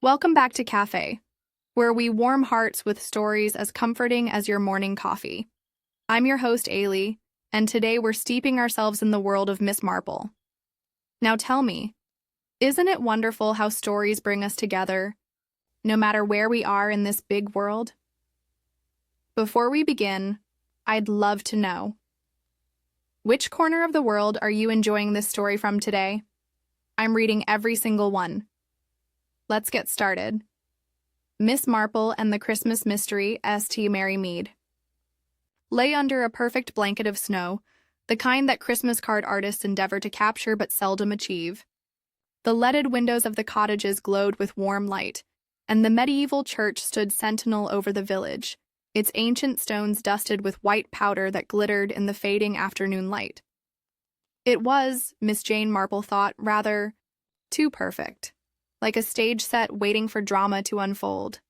Welcome back to Cafe, where we warm hearts with stories as comforting as your morning coffee. I'm your host, Alie, and today we're steeping ourselves in the world of Miss Marple. Now tell me, isn't it wonderful how stories bring us together, no matter where we are in this big world? Before we begin, I'd love to know, which corner of the world are you enjoying this story from today? I'm reading every single one. Let's get started. Miss Marple and the Christmas Mystery, St. Mary Mead. Lay under a perfect blanket of snow, the kind that Christmas card artists endeavor to capture but seldom achieve. The leaded windows of the cottages glowed with warm light, and the medieval church stood sentinel over the village, its ancient stones dusted with white powder that glittered in the fading afternoon light. It was, Miss Jane Marple thought, rather too perfect, like a stage set waiting for drama to unfold.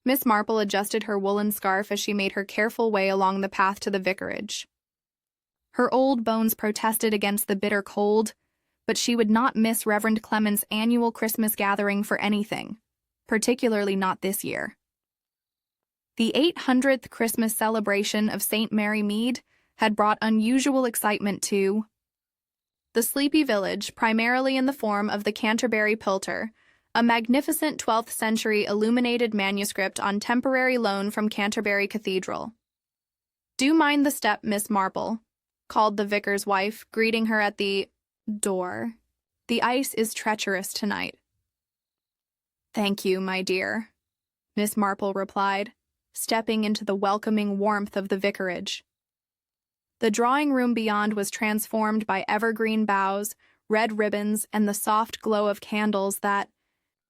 Miss Marple adjusted her woolen scarf as she made her careful way along the path to the vicarage. Her old bones protested against the bitter cold, but she would not miss Reverend Clement's annual Christmas gathering for anything, particularly not this year. The 800th Christmas celebration of St. Mary Mead had brought unusual excitement to the sleepy village, primarily in the form of the Canterbury Pilter, a magnificent 12th century illuminated manuscript on temporary loan from Canterbury Cathedral. "Do mind the step, Miss Marple," called the vicar's wife, greeting her at the door. "The ice is treacherous tonight." "Thank you, my dear," Miss Marple replied, stepping into the welcoming warmth of the vicarage. The drawing room beyond was transformed by evergreen boughs, red ribbons, and the soft glow of candles that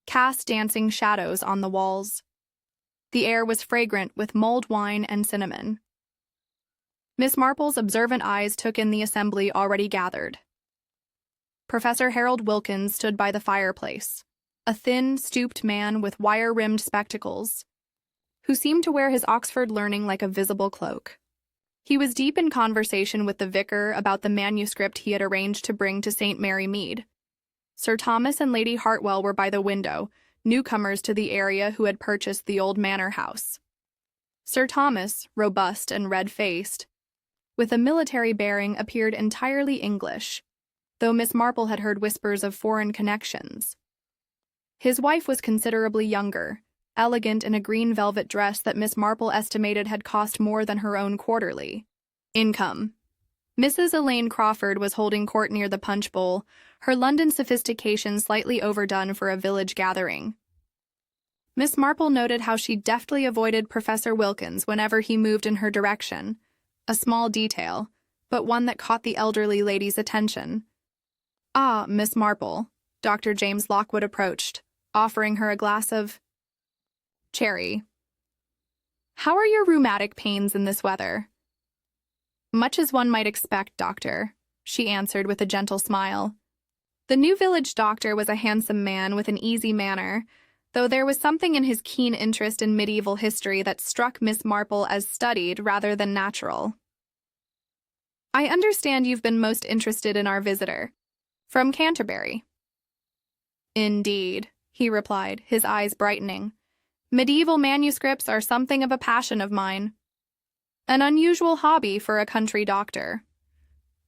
cast dancing shadows on the walls. The air was fragrant with mulled wine and cinnamon. Miss Marple's observant eyes took in the assembly already gathered. Professor Harold Wilkins stood by the fireplace, a thin, stooped man with wire-rimmed spectacles, who seemed to wear his Oxford learning like a visible cloak. He was deep in conversation with the vicar about the manuscript he had arranged to bring to St. Mary Mead. Sir Thomas and Lady Hartwell were by the window, newcomers to the area who had purchased the old manor house. Sir Thomas, robust and red-faced, with a military bearing, appeared entirely English, though Miss Marple had heard whispers of foreign connections. His wife was considerably younger, elegant in a green velvet dress that Miss Marple estimated had cost more than her own quarterly income. Mrs. Elaine Crawford was holding court near the punch bowl, her London sophistication slightly overdone for a village gathering. Miss Marple noted how she deftly avoided Professor Wilkins whenever he moved in her direction, a small detail, but one that caught the elderly lady's attention. "Ah, Miss Marple," Dr. James Lockwood approached, offering her a glass of cherry. "How are your rheumatic pains in this weather?" "Much as one might expect, doctor," she answered with a gentle smile. The new village doctor was a handsome man with an easy manner, though there was something in his keen interest in medieval history that struck Miss Marple as studied rather than natural. "I understand you've been most interested in our visitor from Canterbury." "Indeed," he replied, his eyes brightening. "Medieval manuscripts are something of a passion of mine. An unusual hobby for a country doctor."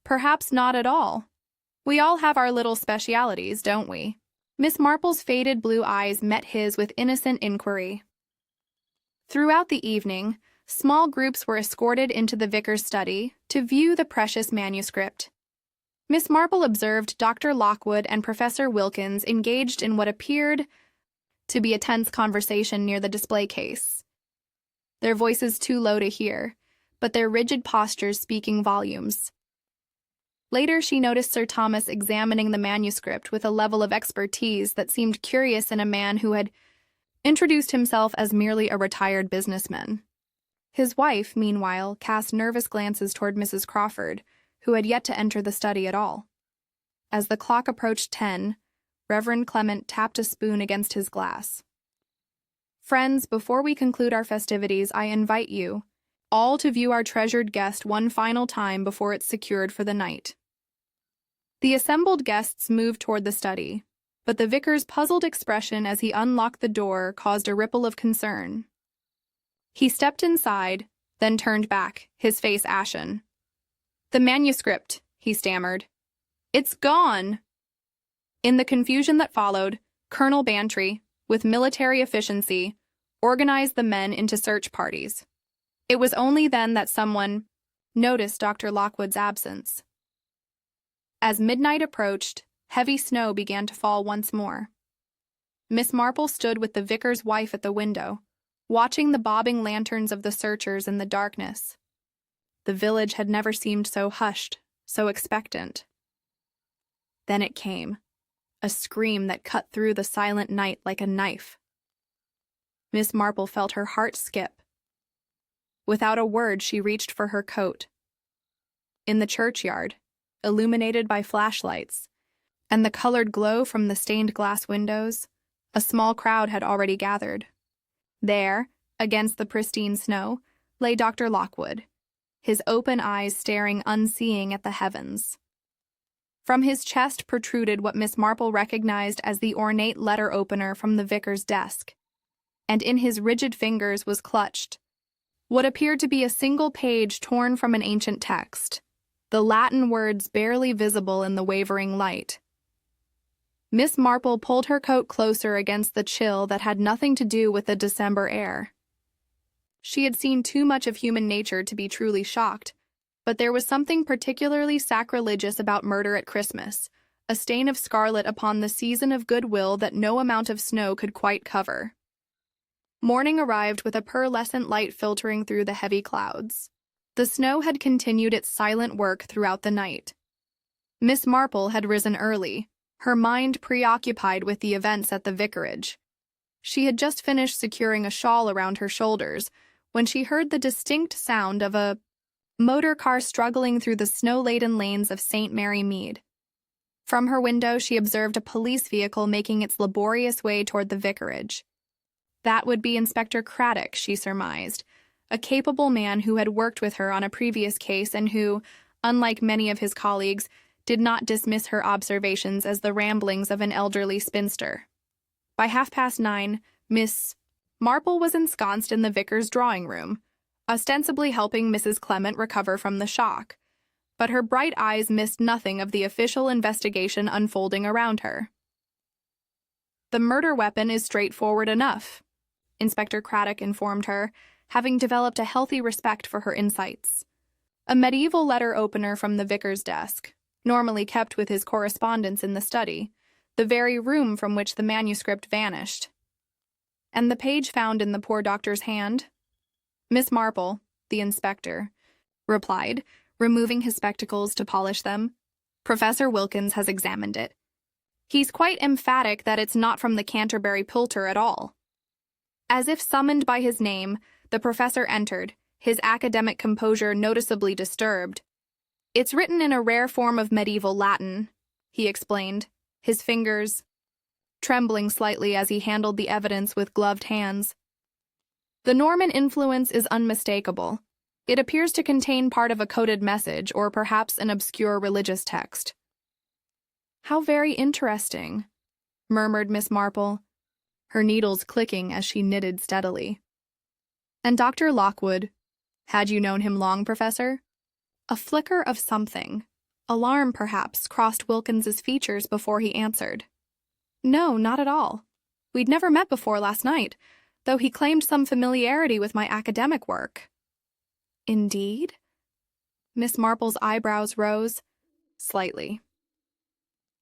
"Perhaps not at all. We all have our little specialities, don't we?" Miss Marple's faded blue eyes met his with innocent inquiry. Throughout the evening, small groups were escorted into the vicar's study to view the precious manuscript. Miss Marple observed Dr. Lockwood and Professor Wilkins engaged in what appeared to be a tense conversation near the display case, their voices too low to hear, but their rigid postures speaking volumes. Later, she noticed Sir Thomas examining the manuscript with a level of expertise that seemed curious in a man who had introduced himself as merely a retired businessman. His wife, meanwhile, cast nervous glances toward Mrs. Crawford, who had yet to enter the study at all. As the clock approached 10, Reverend Clement tapped a spoon against his glass. "Friends, before we conclude our festivities, I invite you all to view our treasured guest one final time before it's secured for the night." The assembled guests moved toward the study, but the vicar's puzzled expression as he unlocked the door caused a ripple of concern. He stepped inside, then turned back, his face ashen. "The manuscript," he stammered. "It's gone!" In the confusion that followed, Colonel Bantry, with military efficiency, organized the men into search parties. It was only then that someone noticed Dr. Lockwood's absence. As midnight approached, heavy snow began to fall once more. Miss Marple stood with the vicar's wife at the window, watching the bobbing lanterns of the searchers in the darkness. The village had never seemed so hushed, so expectant. Then it came, a scream that cut through the silent night like a knife. Miss Marple felt her heart skip. Without a word, she reached for her coat. In the churchyard, illuminated by flashlights, and the colored glow from the stained glass windows, a small crowd had already gathered. There, against the pristine snow, lay Dr. Lockwood, his open eyes staring unseeing at the heavens. From his chest protruded what Miss Marple recognized as the ornate letter opener from the vicar's desk, and in his rigid fingers was clutched what appeared to be a single page torn from an ancient text, the Latin words barely visible in the wavering light. Miss Marple pulled her coat closer against the chill that had nothing to do with the December air. She had seen too much of human nature to be truly shocked, but there was something particularly sacrilegious about murder at Christmas, a stain of scarlet upon the season of goodwill that no amount of snow could quite cover. Morning arrived with a pearlescent light filtering through the heavy clouds. The snow had continued its silent work throughout the night. Miss Marple had risen early, her mind preoccupied with the events at the vicarage. She had just finished securing a shawl around her shoulders when she heard the distinct sound of a motor car struggling through the snow-laden lanes of St. Mary Mead. From her window, she observed a police vehicle making its laborious way toward the vicarage. That would be Inspector Craddock, she surmised, a capable man who had worked with her on a previous case and who, unlike many of his colleagues, did not dismiss her observations as the ramblings of an elderly spinster. By 9:30, Miss Marple was ensconced in the vicar's drawing room, ostensibly helping Mrs. Clement recover from the shock, but her bright eyes missed nothing of the official investigation unfolding around her. "The murder weapon is straightforward enough," Inspector Craddock informed her, having developed a healthy respect for her insights. A medieval letter opener from the vicar's desk, normally kept with his correspondence in the study, the very room from which the manuscript vanished. "And the page found in the poor doctor's hand?" Miss Marple, the inspector, replied, removing his spectacles to polish them. "Professor Wilkins has examined it. He's quite emphatic that it's not from the Canterbury Psalter at all." As if summoned by his name, the professor entered, his academic composure noticeably disturbed. "It's written in a rare form of medieval Latin," he explained, his fingers trembling slightly as he handled the evidence with gloved hands. "The Norman influence is unmistakable. It appears to contain part of a coded message or perhaps an obscure religious text." "How very interesting," murmured Miss Marple, her needles clicking as she knitted steadily. "And Dr. Lockwood, had you known him long, Professor?" A flicker of something, alarm perhaps, crossed Wilkins's features before he answered. "No, not at all. We'd never met before last night, though he claimed some familiarity with my academic work." "Indeed?" Miss Marple's eyebrows rose slightly.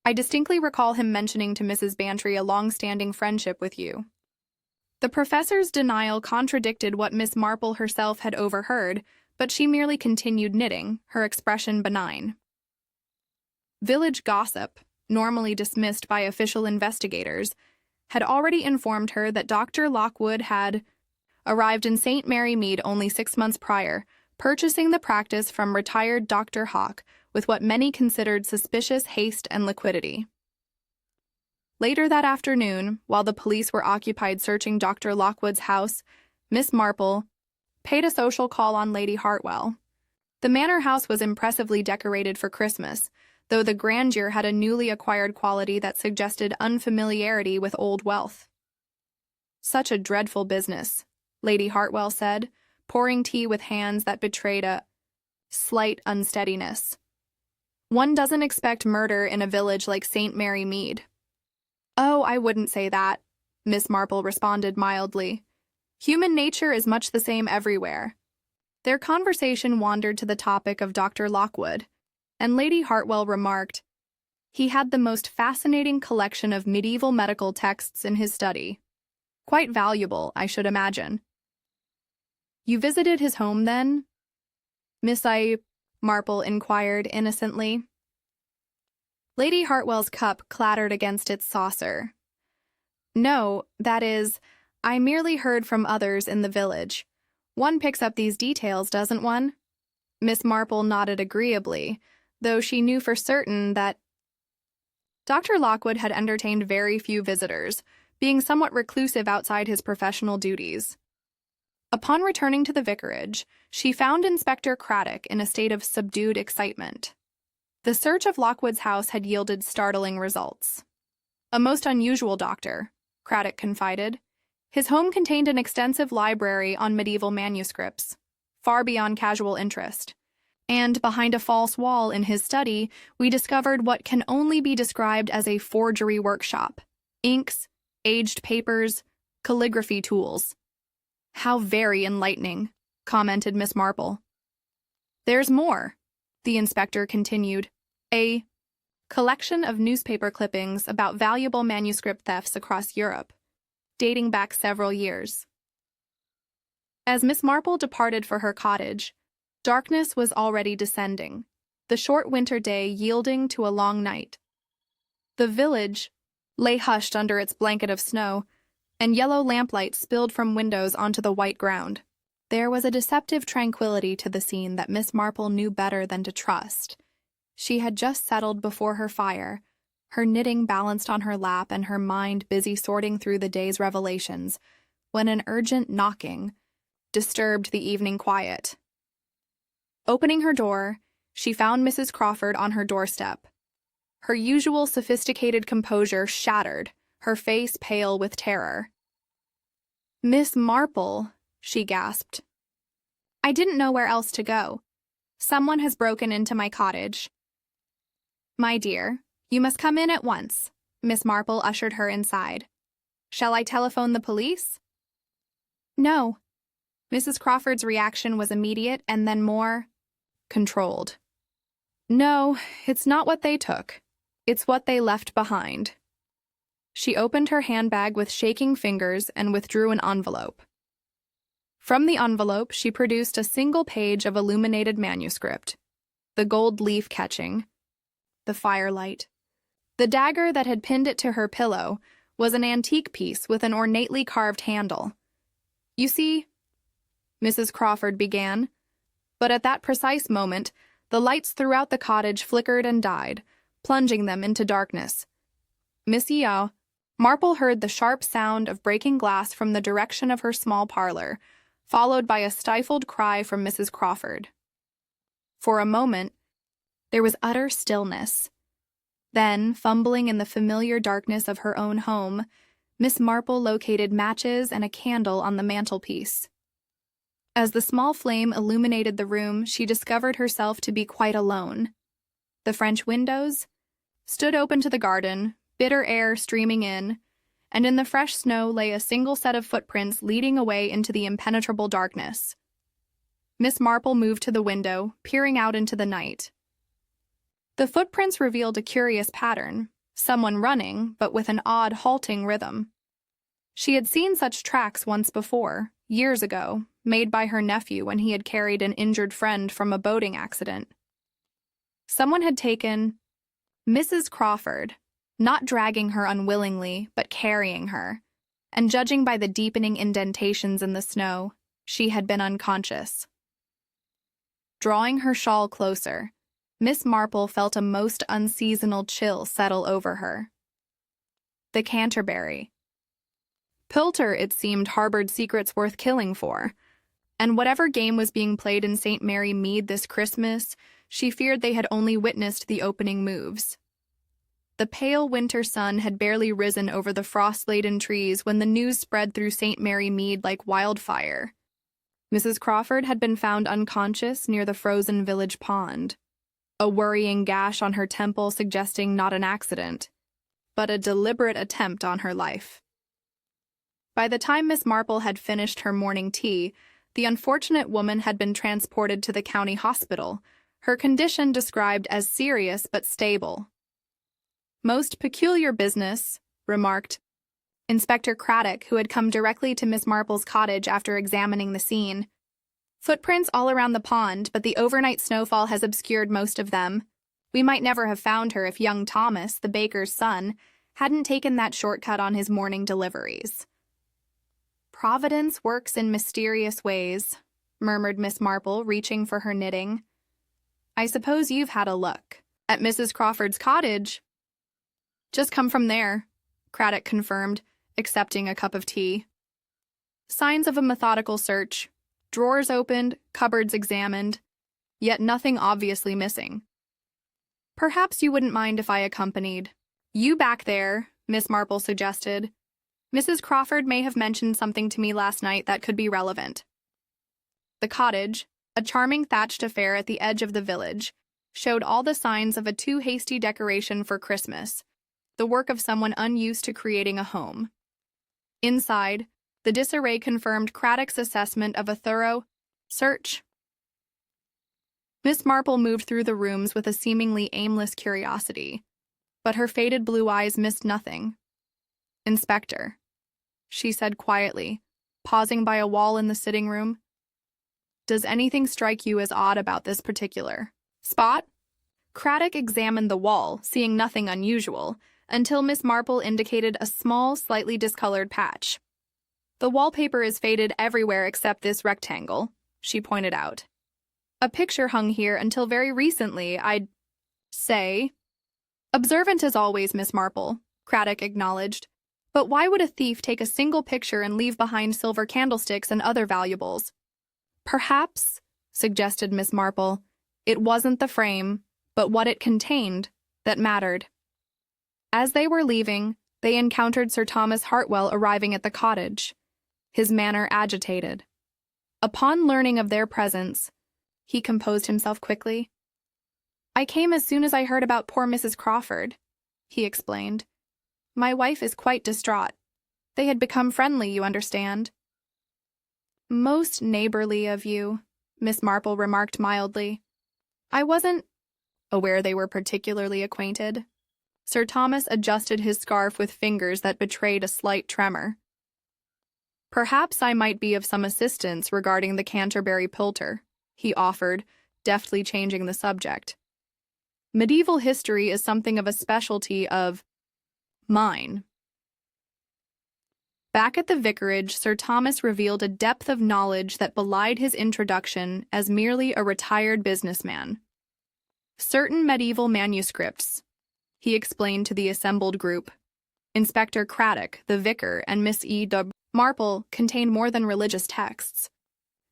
"I distinctly recall him mentioning to Mrs. Bantry a long-standing friendship with you." The professor's denial contradicted what Miss Marple herself had overheard, but she merely continued knitting, her expression benign. Village gossip, normally dismissed by official investigators, had already informed her that Dr. Lockwood had arrived in St. Mary Mead only 6 months prior, purchasing the practice from retired Dr. Hawke with what many considered suspicious haste and liquidity. Later that afternoon, while the police were occupied searching Dr. Lockwood's house, Miss Marple paid a social call on Lady Hartwell. The manor house was impressively decorated for Christmas, though the grandeur had a newly acquired quality that suggested unfamiliarity with old wealth. "Such a dreadful business," Lady Hartwell said, pouring tea with hands that betrayed a slight unsteadiness. "One doesn't expect murder in a village like St. Mary Mead." "Oh, I wouldn't say that," Miss Marple responded mildly. "Human nature is much the same everywhere." Their conversation wandered to the topic of Dr. Lockwood, and Lady Hartwell remarked, "He had the most fascinating collection of medieval medical texts in his study. Quite valuable, I should imagine." "You visited his home, then?" Miss Marple inquired innocently. Lady Hartwell's cup clattered against its saucer. "No, that is, I merely heard from others in the village. One picks up these details, doesn't one?" Miss Marple nodded agreeably, though she knew for certain that Dr. Lockwood had entertained very few visitors, being somewhat reclusive outside his professional duties. Upon returning to the vicarage, she found Inspector Craddock in a state of subdued excitement. The search of Lockwood's house had yielded startling results. "A most unusual doctor," Craddock confided. "His home contained an extensive library on medieval manuscripts, far beyond casual interest. And behind a false wall in his study, we discovered what can only be described as a forgery workshop: inks, aged papers, calligraphy tools." "How very enlightening," commented Miss Marple. "There's more," the inspector continued. "A collection of newspaper clippings about valuable manuscript thefts across Europe, dating back several years." As Miss Marple departed for her cottage, darkness was already descending, the short winter day yielding to a long night. The village lay hushed under its blanket of snow, and yellow lamplight spilled from windows onto the white ground. There was a deceptive tranquility to the scene that Miss Marple knew better than to trust. She had just settled before her fire, her knitting balanced on her lap and her mind busy sorting through the day's revelations, when an urgent knocking disturbed the evening quiet. Opening her door, she found Mrs. Crawford on her doorstep. Her usual sophisticated composure shattered, her face pale with terror. "Miss Marple," she gasped. "I didn't know where else to go. Someone has broken into my cottage." "My dear, you must come in at once." Miss Marple ushered her inside. "Shall I telephone the police?" "No." Mrs. Crawford's reaction was immediate and then more controlled. "No, it's not what they took. It's what they left behind." She opened her handbag with shaking fingers and withdrew an envelope. From the envelope, she produced a single page of illuminated manuscript, the gold leaf catching, the firelight. The dagger that had pinned it to her pillow was an antique piece with an ornately carved handle. "You see," Mrs. Crawford began, but at that precise moment, the lights throughout the cottage flickered and died, plunging them into darkness. Miss Marple heard the sharp sound of breaking glass from the direction of her small parlor, followed by a stifled cry from Mrs. Crawford. For a moment, there was utter stillness. Then, fumbling in the familiar darkness of her own home, Miss Marple located matches and a candle on the mantelpiece. As the small flame illuminated the room, she discovered herself to be quite alone. The French windows stood open to the garden, bitter air streaming in, and in the fresh snow lay a single set of footprints leading away into the impenetrable darkness. Miss Marple moved to the window, peering out into the night. The footprints revealed a curious pattern, someone running, but with an odd, halting rhythm. She had seen such tracks once before, years ago, made by her nephew when he had carried an injured friend from a boating accident. Someone had taken Mrs. Crawford, not dragging her unwillingly, but carrying her, and judging by the deepening indentations in the snow, she had been unconscious. Drawing her shawl closer, Miss Marple felt a most unseasonal chill settle over her. The Canterbury. Pilter, it seemed, harbored secrets worth killing for, and whatever game was being played in St. Mary Mead this Christmas she feared they had only witnessed the opening moves. The pale winter sun had barely risen over the frost-laden trees when the news spread through St. Mary Mead like wildfire. Mrs. Crawford had been found unconscious near the frozen village pond, a worrying gash on her temple suggesting not an accident, but a deliberate attempt on her life. By the time Miss Marple had finished her morning tea, the unfortunate woman had been transported to the county hospital, her condition described as serious but stable. "Most peculiar business," remarked Inspector Craddock, who had come directly to Miss Marple's cottage after examining the scene. "Footprints all around the pond, but the overnight snowfall has obscured most of them. We might never have found her if young Thomas, the baker's son, hadn't taken that shortcut on his morning deliveries." "Providence works in mysterious ways," murmured Miss Marple, reaching for her knitting. "I suppose you've had a look at Mrs. Crawford's cottage?" "Just come from there," Craddock confirmed, accepting a cup of tea. Signs of a methodical search. Drawers opened, cupboards examined, yet nothing obviously missing. "Perhaps you wouldn't mind if I accompanied." "You back there," Miss Marple suggested. "Mrs. Crawford may have mentioned something to me last night that could be relevant." The cottage, a charming thatched affair at the edge of the village, showed all the signs of a too hasty decoration for Christmas, the work of someone unused to creating a home. Inside, the disarray confirmed Craddock's assessment of a thorough search. Miss Marple moved through the rooms with a seemingly aimless curiosity, but her faded blue eyes missed nothing. "Inspector," she said quietly, pausing by a wall in the sitting room, "does anything strike you as odd about this particular spot?" Craddock examined the wall, seeing nothing unusual, until Miss Marple indicated a small, slightly discolored patch. "The wallpaper is faded everywhere except this rectangle," she pointed out. "A picture hung here until very recently, I'd say." "Observant as always, Miss Marple," Craddock acknowledged. "But why would a thief take a single picture and leave behind silver candlesticks and other valuables?" "Perhaps," suggested Miss Marple, "it wasn't the frame, but what it contained, that mattered." As they were leaving, they encountered Sir Thomas Hartwell arriving at the cottage, his manner agitated. Upon learning of their presence, he composed himself quickly. "I came as soon as I heard about poor Mrs. Crawford," he explained. "My wife is quite distraught. They had become friendly, you understand." "Most neighborly of you," Miss Marple remarked mildly. "I wasn't aware they were particularly acquainted." Sir Thomas adjusted his scarf with fingers that betrayed a slight tremor. "Perhaps I might be of some assistance regarding the Canterbury Pilter," he offered, deftly changing the subject. "Medieval history is something of a specialty of mine." Back at the vicarage, Sir Thomas revealed a depth of knowledge that belied his introduction as merely a retired businessman. "Certain medieval manuscripts," he explained to the assembled group. "Inspector Craddock, the vicar, and Miss E. de Marple contained more than religious texts.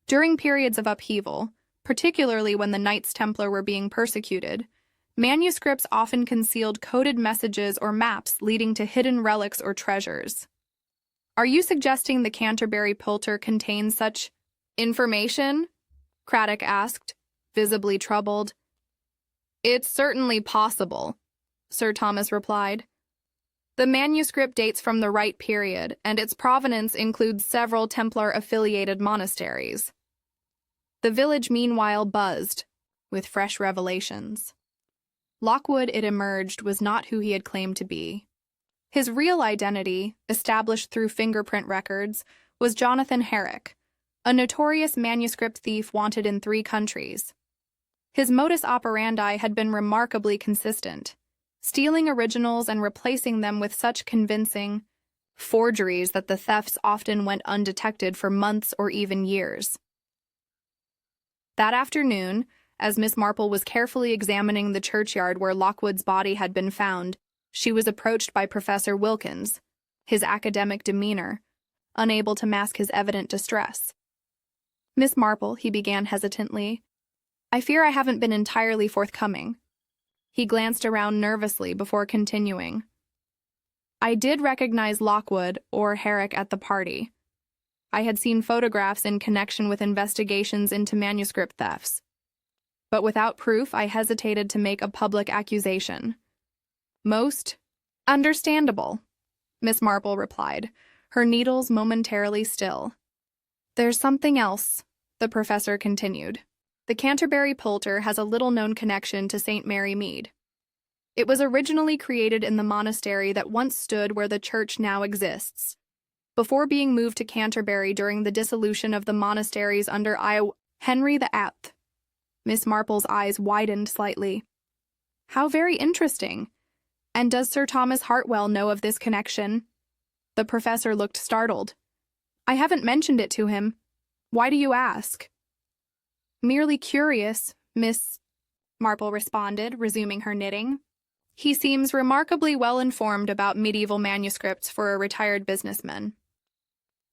During periods of upheaval, particularly when the Knights Templar were being persecuted, manuscripts often concealed coded messages or maps leading to hidden relics or treasures." "Are you suggesting the Canterbury Pilter contains such information?" Craddock asked, visibly troubled. "It's certainly possible," Sir Thomas replied. "The manuscript dates from the right period, and its provenance includes several Templar-affiliated monasteries." The village meanwhile buzzed with fresh revelations. Lockwood, it emerged, was not who he had claimed to be. His real identity, established through fingerprint records, was Jonathan Herrick, a notorious manuscript thief wanted in 3 countries. His modus operandi had been remarkably consistent, stealing originals and replacing them with such convincing forgeries that the thefts often went undetected for months or even years. That afternoon, as Miss Marple was carefully examining the churchyard where Lockwood's body had been found, she was approached by Professor Wilkins, his academic demeanor unable to mask his evident distress. "Miss Marple," he began hesitantly, I fear I haven't been entirely forthcoming. He glanced around nervously before continuing. I did recognize Lockwood or Herrick at the party. I had seen photographs in connection with investigations into manuscript thefts. But without proof, I hesitated to make a public accusation. Most understandable, Miss Marple replied, her needles momentarily still. There's something else, the professor continued. The Canterbury Poulter has a little-known connection to St. Mary Mead. It was originally created in the monastery that once stood where the church now exists, before being moved to Canterbury during the dissolution of the monasteries under Henry VIII. Miss Marple's eyes widened slightly. How very interesting. And does Sir Thomas Hartwell know of this connection? The professor looked startled. I haven't mentioned it to him. Why do you ask? Merely curious, Miss Marple responded, resuming her knitting. He seems remarkably well informed about medieval manuscripts for a retired businessman.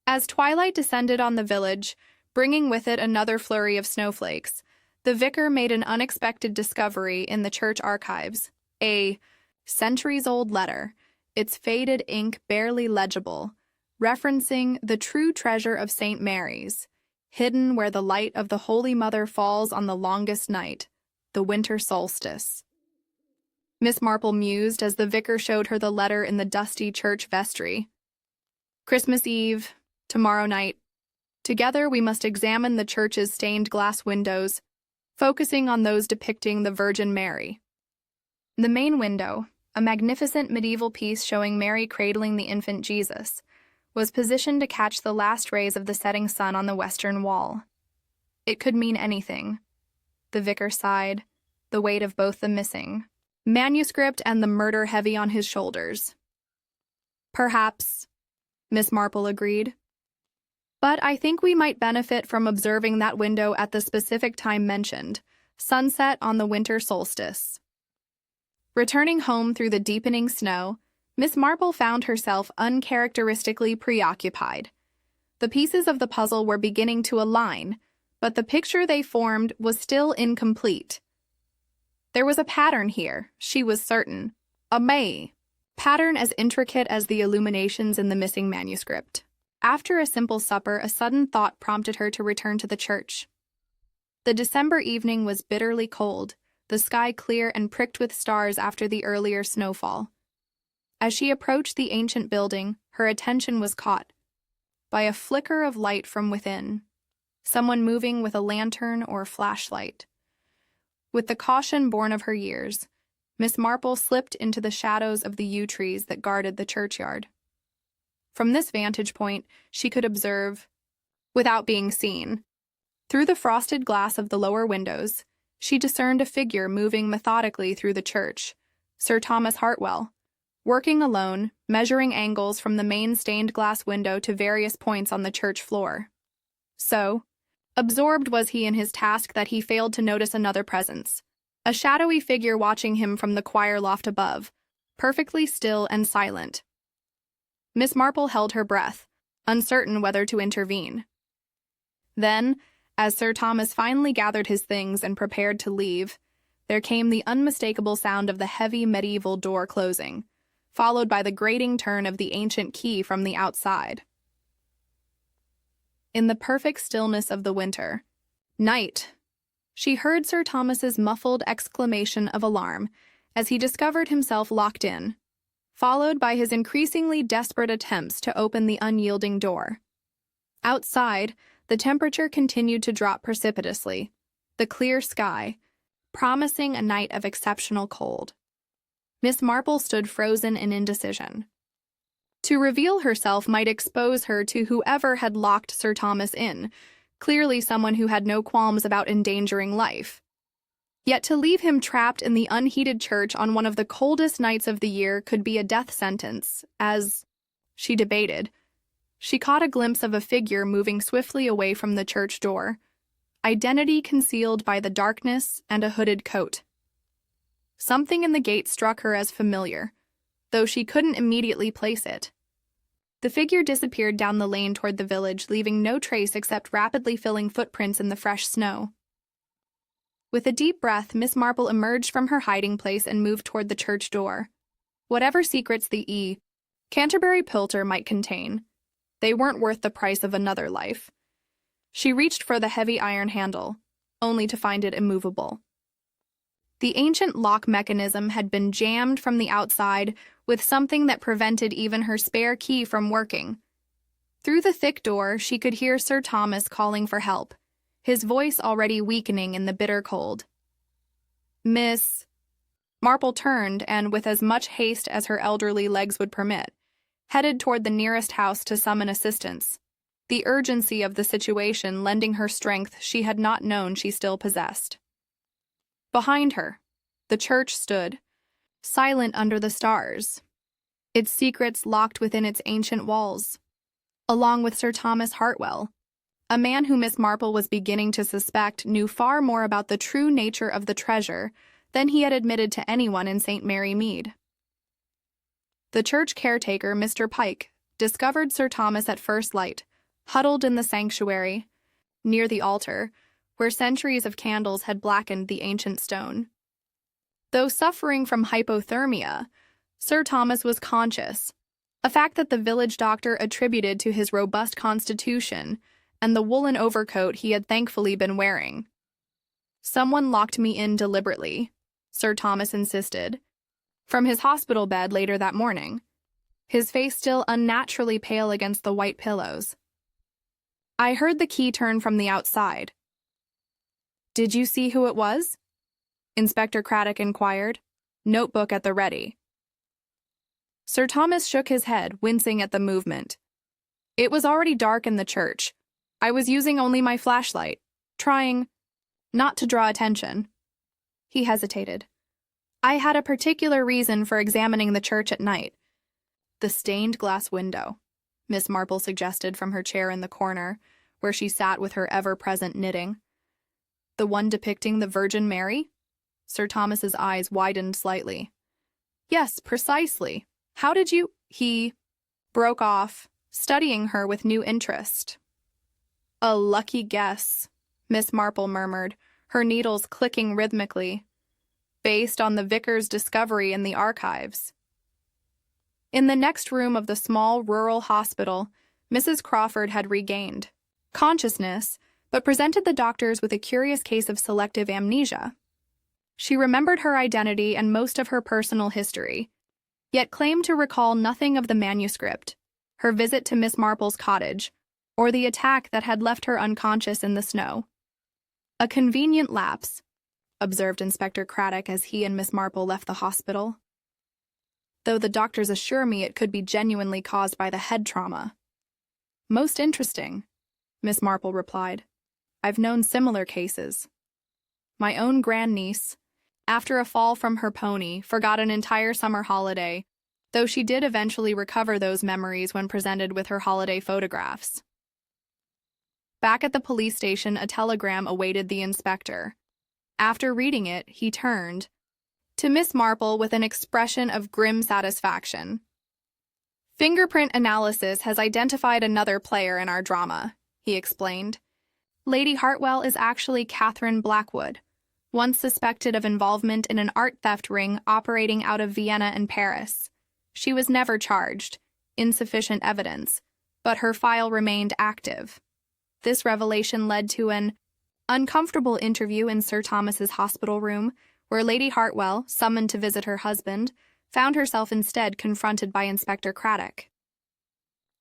As twilight descended on the village, bringing with it another flurry of snowflakes, the vicar made an unexpected discovery in the church archives, a centuries-old letter, its faded ink barely legible, referencing the true treasure of St. Mary's, hidden where the light of the Holy Mother falls on the longest night, the winter solstice. Miss Marple mused as the vicar showed her the letter in the dusty church vestry. Christmas Eve, tomorrow night. Together we must examine the church's stained glass windows, focusing on those depicting the Virgin Mary. The main window, a magnificent medieval piece showing Mary cradling the infant Jesus, was positioned to catch the last rays of the setting sun on the western wall. It could mean anything. The vicar sighed, the weight of both the missing manuscript and the murder heavy on his shoulders. Perhaps, Miss Marple agreed. But I think we might benefit from observing that window at the specific time mentioned, sunset on the winter solstice. Returning home through the deepening snow, Miss Marple found herself uncharacteristically preoccupied. The pieces of the puzzle were beginning to align, but the picture they formed was still incomplete. There was a pattern here, she was certain. A pattern as intricate as the illuminations in the missing manuscript. After a simple supper, a sudden thought prompted her to return to the church. The December evening was bitterly cold, the sky clear and pricked with stars after the earlier snowfall. As she approached the ancient building, her attention was caught by a flicker of light from within, someone moving with a lantern or flashlight. With the caution born of her years, Miss Marple slipped into the shadows of the yew trees that guarded the churchyard. From this vantage point, she could observe, without being seen. Through the frosted glass of the lower windows, she discerned a figure moving methodically through the church, Sir Thomas Hartwell, working alone, measuring angles from the main stained glass window to various points on the church floor. So, absorbed was he in his task that he failed to notice another presence, a shadowy figure watching him from the choir loft above, perfectly still and silent. Miss Marple held her breath, uncertain whether to intervene. Then, as Sir Thomas finally gathered his things and prepared to leave, there came the unmistakable sound of the heavy medieval door closing, followed by the grating turn of the ancient key from the outside. In the perfect stillness of the winter night, she heard Sir Thomas's muffled exclamation of alarm as he discovered himself locked in, followed by his increasingly desperate attempts to open the unyielding door. Outside, the temperature continued to drop precipitously, the clear sky promising a night of exceptional cold. Miss Marple stood frozen in indecision. To reveal herself might expose her to whoever had locked Sir Thomas in, clearly someone who had no qualms about endangering life. Yet to leave him trapped in the unheated church on one of the coldest nights of the year could be a death sentence, as she debated. She caught a glimpse of a figure moving swiftly away from the church door, identity concealed by the darkness and a hooded coat. Something in the gate struck her as familiar, though she couldn't immediately place it. The figure disappeared down the lane toward the village, leaving no trace except rapidly filling footprints in the fresh snow. With a deep breath, Miss Marple emerged from her hiding place and moved toward the church door. Whatever secrets the Canterbury Pilter might contain, they weren't worth the price of another life. She reached for the heavy iron handle, only to find it immovable. The ancient lock mechanism had been jammed from the outside with something that prevented even her spare key from working. Through the thick door, she could hear Sir Thomas calling for help, his voice already weakening in the bitter cold. Miss Marple turned and, with as much haste as her elderly legs would permit, headed toward the nearest house to summon assistance, the urgency of the situation lending her strength she had not known she still possessed. Behind her, the church stood, silent under the stars, its secrets locked within its ancient walls, along with Sir Thomas Hartwell, a man who Miss Marple was beginning to suspect knew far more about the true nature of the treasure than he had admitted to anyone in St. Mary Mead. The church caretaker, Mr. Pike, discovered Sir Thomas at first light, huddled in the sanctuary, near the altar, where centuries of candles had blackened the ancient stone. Though suffering from hypothermia, Sir Thomas was conscious, a fact that the village doctor attributed to his robust constitution and the woolen overcoat he had thankfully been wearing. "Someone locked me in deliberately," Sir Thomas insisted, from his hospital bed later that morning, his face still unnaturally pale against the white pillows. "I heard the key turn from the outside." "Did you see who it was?" Inspector Craddock inquired, notebook at the ready. Sir Thomas shook his head, wincing at the movement. "It was already dark in the church. I was using only my flashlight, trying not to draw attention." He hesitated. "I had a particular reason for examining the church at night." "The stained glass window," Miss Marple suggested from her chair in the corner, where she sat with her ever-present knitting. "The one depicting the Virgin Mary?" Sir Thomas's eyes widened slightly. "Yes, precisely. How did you—" He broke off, studying her with new interest. "A lucky guess," Miss Marple murmured, her needles clicking rhythmically, "based on the vicar's discovery in the archives." In the next room of the small rural hospital, Mrs. Crawford had regained consciousness, but presented the doctors with a curious case of selective amnesia. She remembered her identity and most of her personal history, yet claimed to recall nothing of the manuscript, her visit to Miss Marple's cottage, or the attack that had left her unconscious in the snow. "A convenient lapse," observed Inspector Craddock as he and Miss Marple left the hospital. "Though the doctors assure me it could be genuinely caused by the head trauma." "Most interesting," Miss Marple replied. "I've known similar cases. My own grandniece, after a fall from her pony, forgot an entire summer holiday, though she did eventually recover those memories when presented with her holiday photographs." Back at the police station, a telegram awaited the inspector. After reading it, he turned to Miss Marple with an expression of grim satisfaction. "Fingerprint analysis has identified another player in our drama," he explained. "Lady Hartwell is actually Catherine Blackwood, once suspected of involvement in an art theft ring operating out of Vienna and Paris. She was never charged, insufficient evidence, but her file remained active." This revelation led to an uncomfortable interview in Sir Thomas's hospital room, where Lady Hartwell, summoned to visit her husband, found herself instead confronted by Inspector Craddock.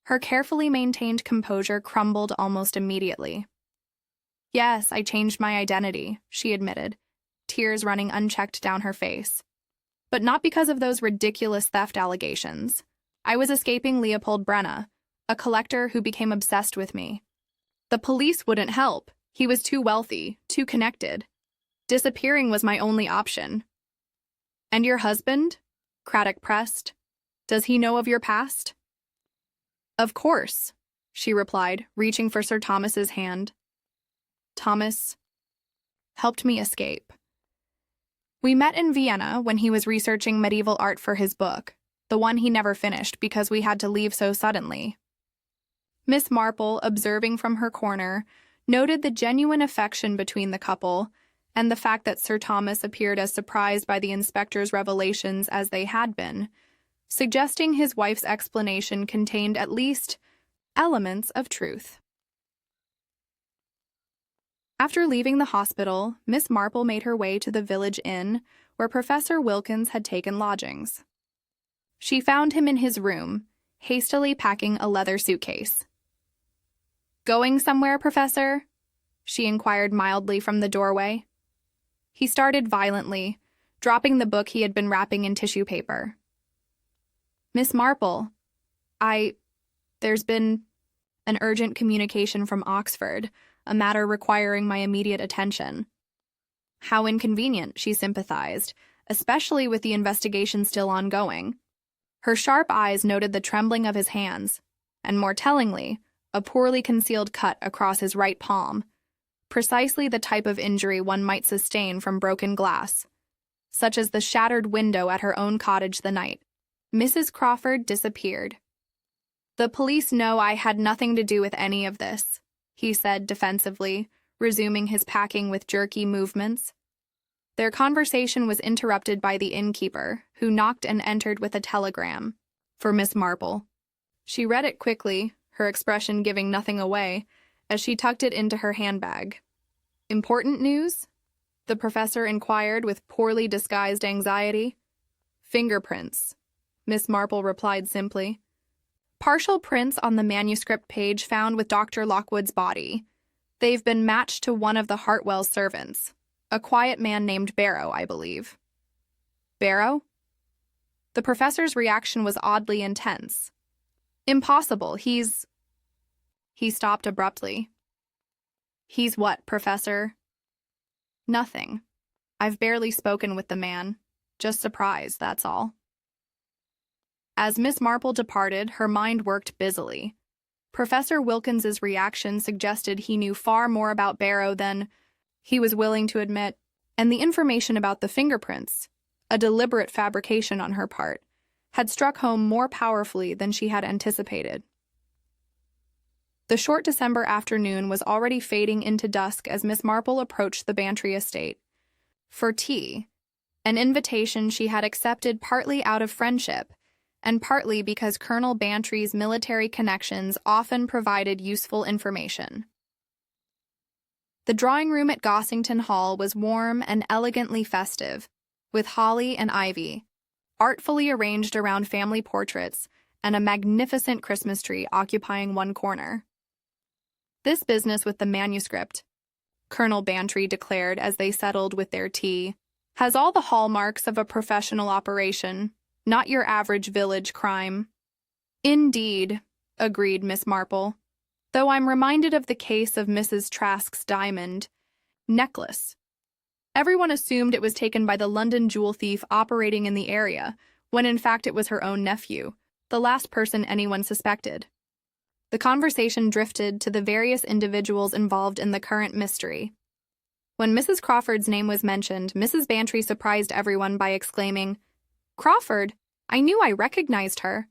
Her carefully maintained composure crumbled almost immediately. "Yes, I changed my identity," she admitted, tears running unchecked down her face. "But not because of those ridiculous theft allegations. I was escaping Leopold Brenna, a collector who became obsessed with me. The police wouldn't help. He was too wealthy, too connected. Disappearing was my only option." "And your husband?" Craddock pressed. "Does he know of your past?" "Of course," she replied, reaching for Sir Thomas's hand. "Thomas helped me escape. We met in Vienna when he was researching medieval art for his book, the one he never finished because we had to leave so suddenly." Miss Marple, observing from her corner, noted the genuine affection between the couple and the fact that Sir Thomas appeared as surprised by the inspector's revelations as they had been, suggesting his wife's explanation contained at least elements of truth. After leaving the hospital, Miss Marple made her way to the village inn where Professor Wilkins had taken lodgings. She found him in his room, hastily packing a leather suitcase. "Going somewhere, Professor?" she inquired mildly from the doorway. He started violently, dropping the book he had been wrapping in tissue paper. "Miss Marple, there's been an urgent communication from Oxford, a matter requiring my immediate attention." How inconvenient, she sympathized, especially with the investigation still ongoing. Her sharp eyes noted the trembling of his hands, and more tellingly, a poorly concealed cut across his right palm, precisely the type of injury one might sustain from broken glass, such as the shattered window at her own cottage the night. Mrs. Crawford disappeared. "The police know I had nothing to do with any of this," he said defensively, resuming his packing with jerky movements. Their conversation was interrupted by the innkeeper, who knocked and entered with a telegram for Miss Marple. She read it quickly, her expression giving nothing away, as she tucked it into her handbag. "Important news?" the professor inquired with poorly disguised anxiety. "Fingerprints," Miss Marple replied simply. "Partial prints on the manuscript page found with Dr. Lockwood's body. They've been matched to one of the Hartwell's servants, a quiet man named Barrow, I believe." "Barrow?" The professor's reaction was oddly intense. "Impossible, He stopped abruptly. "He's what, Professor?" "Nothing. I've barely spoken with the man. Just surprised, that's all." As Miss Marple departed, her mind worked busily. Professor Wilkins's reaction suggested he knew far more about Barrow than he was willing to admit, and the information about the fingerprints, a deliberate fabrication on her part, had struck home more powerfully than she had anticipated. The short December afternoon was already fading into dusk as Miss Marple approached the Bantry estate. For tea, an invitation she had accepted partly out of friendship, and partly because Colonel Bantry's military connections often provided useful information. The drawing room at Gossington Hall was warm and elegantly festive, with holly and ivy, artfully arranged around family portraits, and a magnificent Christmas tree occupying one corner. "This business with the manuscript," Colonel Bantry declared as they settled with their tea, "has all the hallmarks of a professional operation, not your average village crime." "Indeed," agreed Miss Marple, "though I'm reminded of the case of Mrs. Trask's diamond necklace. Everyone assumed it was taken by the London jewel thief operating in the area, when in fact it was her own nephew, the last person anyone suspected." The conversation drifted to the various individuals involved in the current mystery. When Mrs. Crawford's name was mentioned, Mrs. Bantry surprised everyone by exclaiming, "Crawford? I knew I recognized her."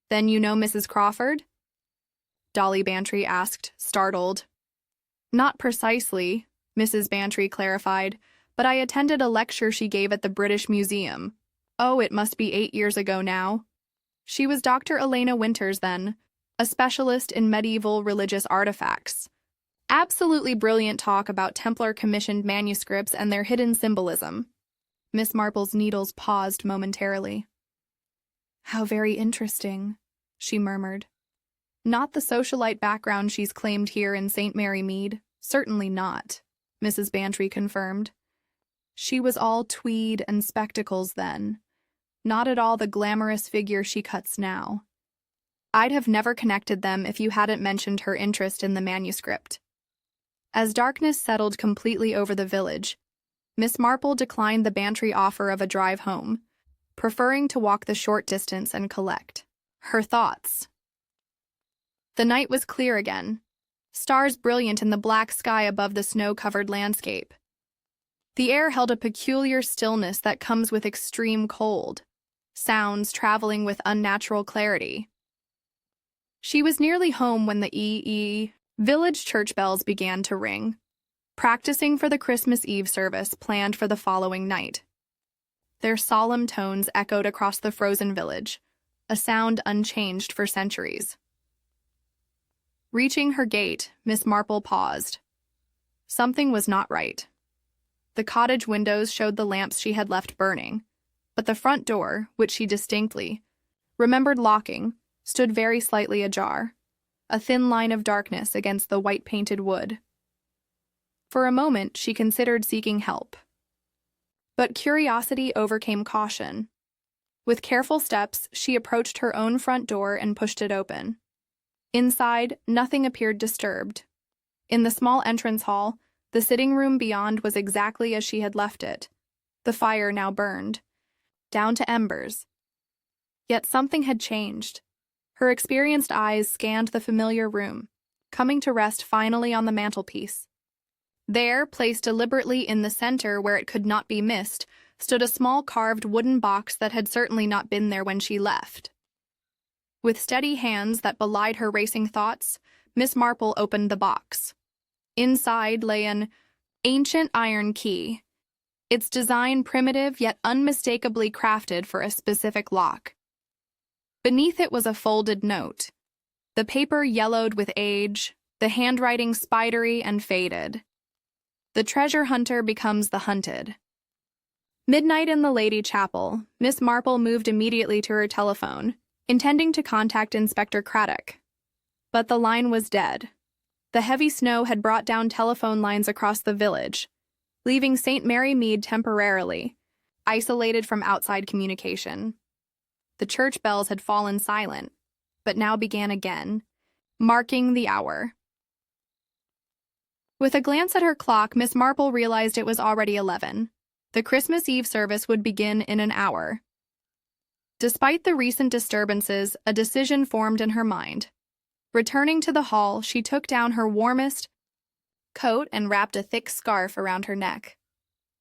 "Then you know Mrs. Crawford?" Dolly Bantry asked, startled. "Not precisely," Mrs. Bantry clarified, "but I attended a lecture she gave at the British Museum. Oh, it must be 8 years ago now. She was Dr. Elena Winters then, a specialist in medieval religious artifacts. Absolutely brilliant talk about Templar-commissioned manuscripts and their hidden symbolism." Miss Marple's needles paused momentarily. "How very interesting," she murmured. "Not the socialite background she's claimed here in St. Mary Mead. Certainly not," Mrs. Bantry confirmed. "She was all tweed and spectacles then. Not at all the glamorous figure she cuts now. I'd have never connected them if you hadn't mentioned her interest in the manuscript." As darkness settled completely over the village, Miss Marple declined the Bantry offer of a drive home, preferring to walk the short distance and collect her thoughts. The night was clear again, stars brilliant in the black sky above the snow-covered landscape. The air held a peculiar stillness that comes with extreme cold, sounds traveling with unnatural clarity. She was nearly home when the village church bells began to ring. practicing for the Christmas Eve service planned for the following night. Their solemn tones echoed across the frozen village, a sound unchanged for centuries. Reaching her gate, Miss Marple paused. Something was not right. The cottage windows showed the lamps she had left burning, but the front door, which she distinctly remembered locking, stood very slightly ajar, a thin line of darkness against the white-painted wood. For a moment, she considered seeking help. But curiosity overcame caution. With careful steps, she approached her own front door and pushed it open. Inside, nothing appeared disturbed. In the small entrance hall, the sitting room beyond was exactly as she had left it. The fire now burned, down to embers. Yet something had changed. Her experienced eyes scanned the familiar room, coming to rest finally on the mantelpiece. There, placed deliberately in the center where it could not be missed, stood a small carved wooden box that had certainly not been there when she left. With steady hands that belied her racing thoughts, Miss Marple opened the box. Inside lay an ancient iron key, its design primitive yet unmistakably crafted for a specific lock. Beneath it was a folded note, the paper yellowed with age, the handwriting spidery and faded. The treasure hunter becomes the hunted. Midnight in the Lady Chapel, Miss Marple moved immediately to her telephone, intending to contact Inspector Craddock. But the line was dead. The heavy snow had brought down telephone lines across the village, leaving St. Mary Mead temporarily isolated from outside communication. The church bells had fallen silent, but now began again, marking the hour. With a glance at her clock, Miss Marple realized it was already 11. The Christmas Eve service would begin in an hour. Despite the recent disturbances, a decision formed in her mind. Returning to the hall, she took down her warmest coat and wrapped a thick scarf around her neck.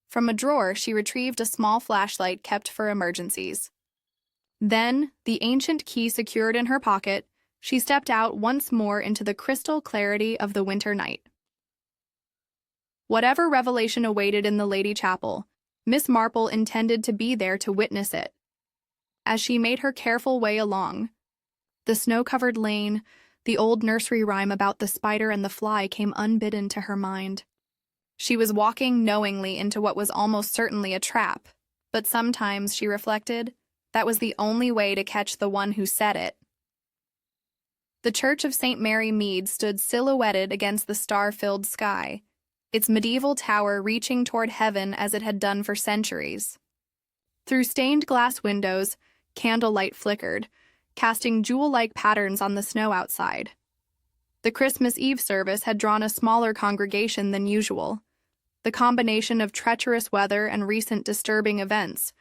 From a drawer, she retrieved a small flashlight kept for emergencies. Then, the ancient key secured in her pocket, she stepped out once more into the crystal clarity of the winter night. Whatever revelation awaited in the Lady Chapel, Miss Marple intended to be there to witness it. As she made her careful way along, the snow-covered lane, the old nursery rhyme about the spider and the fly came unbidden to her mind. She was walking knowingly into what was almost certainly a trap, but sometimes, she reflected, that was the only way to catch the one who said it. The Church of St. Mary Mead stood silhouetted against the star-filled sky, its medieval tower reaching toward heaven as it had done for centuries. Through stained glass windows, candlelight flickered, casting jewel-like patterns on the snow outside. The Christmas Eve service had drawn a smaller congregation than usual, the combination of treacherous weather and recent disturbing events,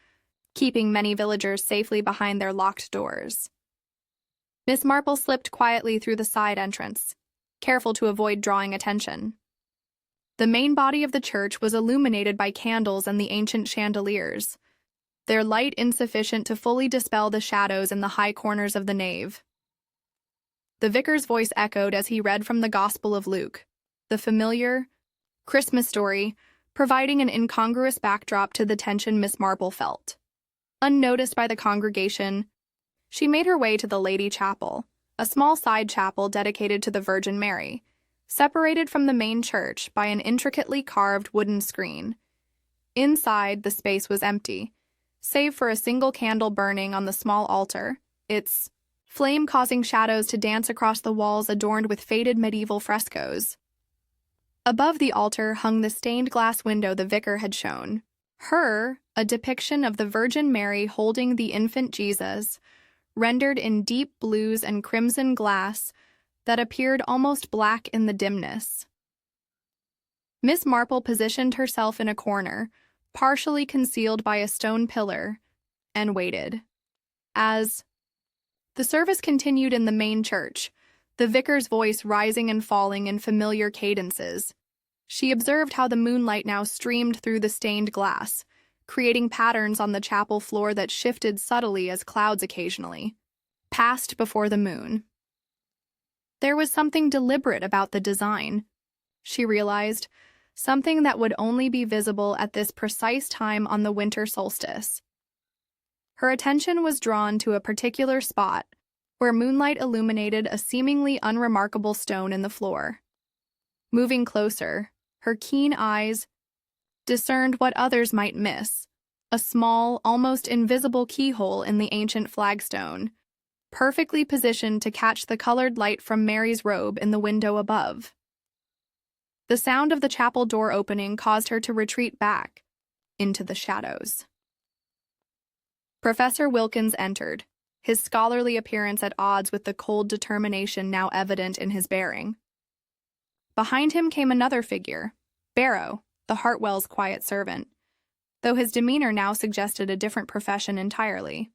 keeping many villagers safely behind their locked doors. Miss Marple slipped quietly through the side entrance, careful to avoid drawing attention. The main body of the church was illuminated by candles and the ancient chandeliers, their light insufficient to fully dispel the shadows in the high corners of the nave. The vicar's voice echoed as he read from the Gospel of Luke, the familiar Christmas story, providing an incongruous backdrop to the tension Miss Marple felt. Unnoticed by the congregation, she made her way to the Lady Chapel, a small side chapel dedicated to the Virgin Mary, separated from the main church by an intricately carved wooden screen. Inside, the space was empty, save for a single candle burning on the small altar, its flame causing shadows to dance across the walls adorned with faded medieval frescoes. Above the altar hung the stained glass window the vicar had shown. Her, a depiction of the Virgin Mary holding the infant Jesus, rendered in deep blues and crimson glass that appeared almost black in the dimness. Miss Marple positioned herself in a corner, partially concealed by a stone pillar, and waited. As the service continued in the main church, the vicar's voice rising and falling in familiar cadences, she observed how the moonlight now streamed through the stained glass, creating patterns on the chapel floor that shifted subtly as clouds occasionally passed before the moon. There was something deliberate about the design, she realized, something that would only be visible at this precise time on the winter solstice. Her attention was drawn to a particular spot where moonlight illuminated a seemingly unremarkable stone in the floor. Moving closer, her keen eyes discerned what others might miss, a small, almost invisible keyhole in the ancient flagstone, perfectly positioned to catch the colored light from Mary's robe in the window above. The sound of the chapel door opening caused her to retreat back into the shadows. Professor Wilkins entered, his scholarly appearance at odds with the cold determination now evident in his bearing. Behind him came another figure, Barrow, the Hartwells' quiet servant, though his demeanor now suggested a different profession entirely.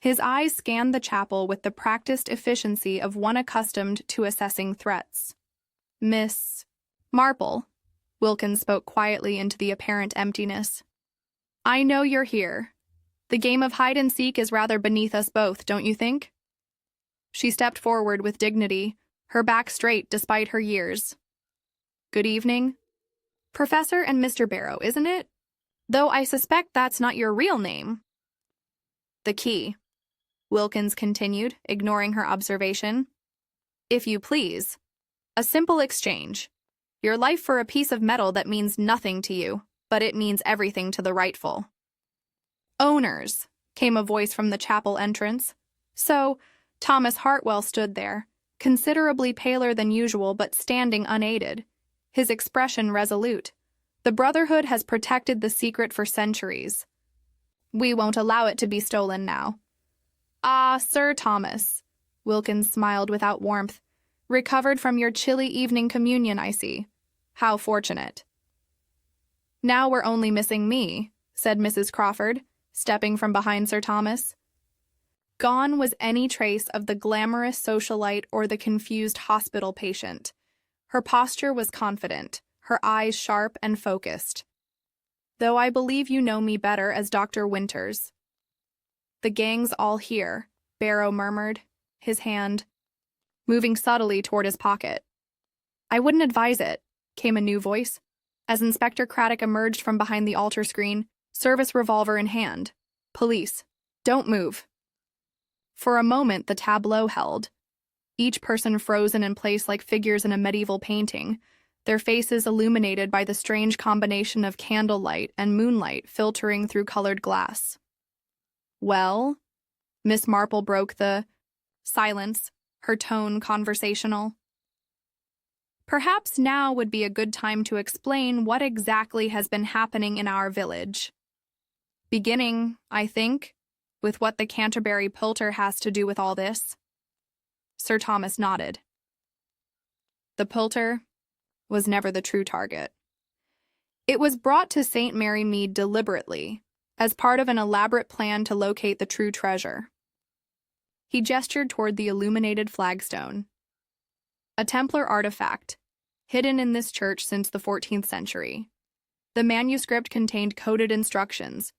His eyes scanned the chapel with the practiced efficiency of one accustomed to assessing threats. "Miss Marple," Wilkins spoke quietly into the apparent emptiness. "I know you're here. The game of hide-and-seek is rather beneath us both, don't you think?" She stepped forward with dignity, her back straight despite her years. "Good evening. Professor and Mr. Barrow, isn't it? Though I suspect that's not your real name." "The key," Wilkins continued, ignoring her observation. "If you please. A simple exchange. Your life for a piece of metal that means nothing to you, but it means everything to the rightful owners," came a voice from the chapel entrance. So, Thomas Hartwell stood there, considerably paler than usual but standing unaided, his expression resolute. "The Brotherhood has protected the secret for centuries. We won't allow it to be stolen now." "Ah, Sir Thomas," Wilkins smiled without warmth. "Recovered from your chilly evening communion, I see. How fortunate." "Now we're only missing me," said Mrs. Crawford, stepping from behind Sir Thomas. Gone was any trace of the glamorous socialite or the confused hospital patient. Her posture was confident, her eyes sharp and focused. "Though I believe you know me better as Dr. Winters." "The gang's all here," Barrow murmured, his hand moving subtly toward his pocket. "I wouldn't advise it," came a new voice, as Inspector Craddock emerged from behind the altar screen, service revolver in hand. "Police, don't move." For a moment the tableau held, each person frozen in place like figures in a medieval painting, their faces illuminated by the strange combination of candlelight and moonlight filtering through colored glass. "Well?" Miss Marple broke the silence, her tone conversational. "Perhaps now would be a good time to explain what exactly has been happening in our village. Beginning, I think, with what the Canterbury Poulter has to do with all this." Sir Thomas nodded. The Poulter was never the true target. It was brought to St. Mary Mead deliberately, as part of an elaborate plan to locate the true treasure. He gestured toward the illuminated flagstone. A Templar artifact, hidden in this church since the 14th century. The manuscript contained coded instructions,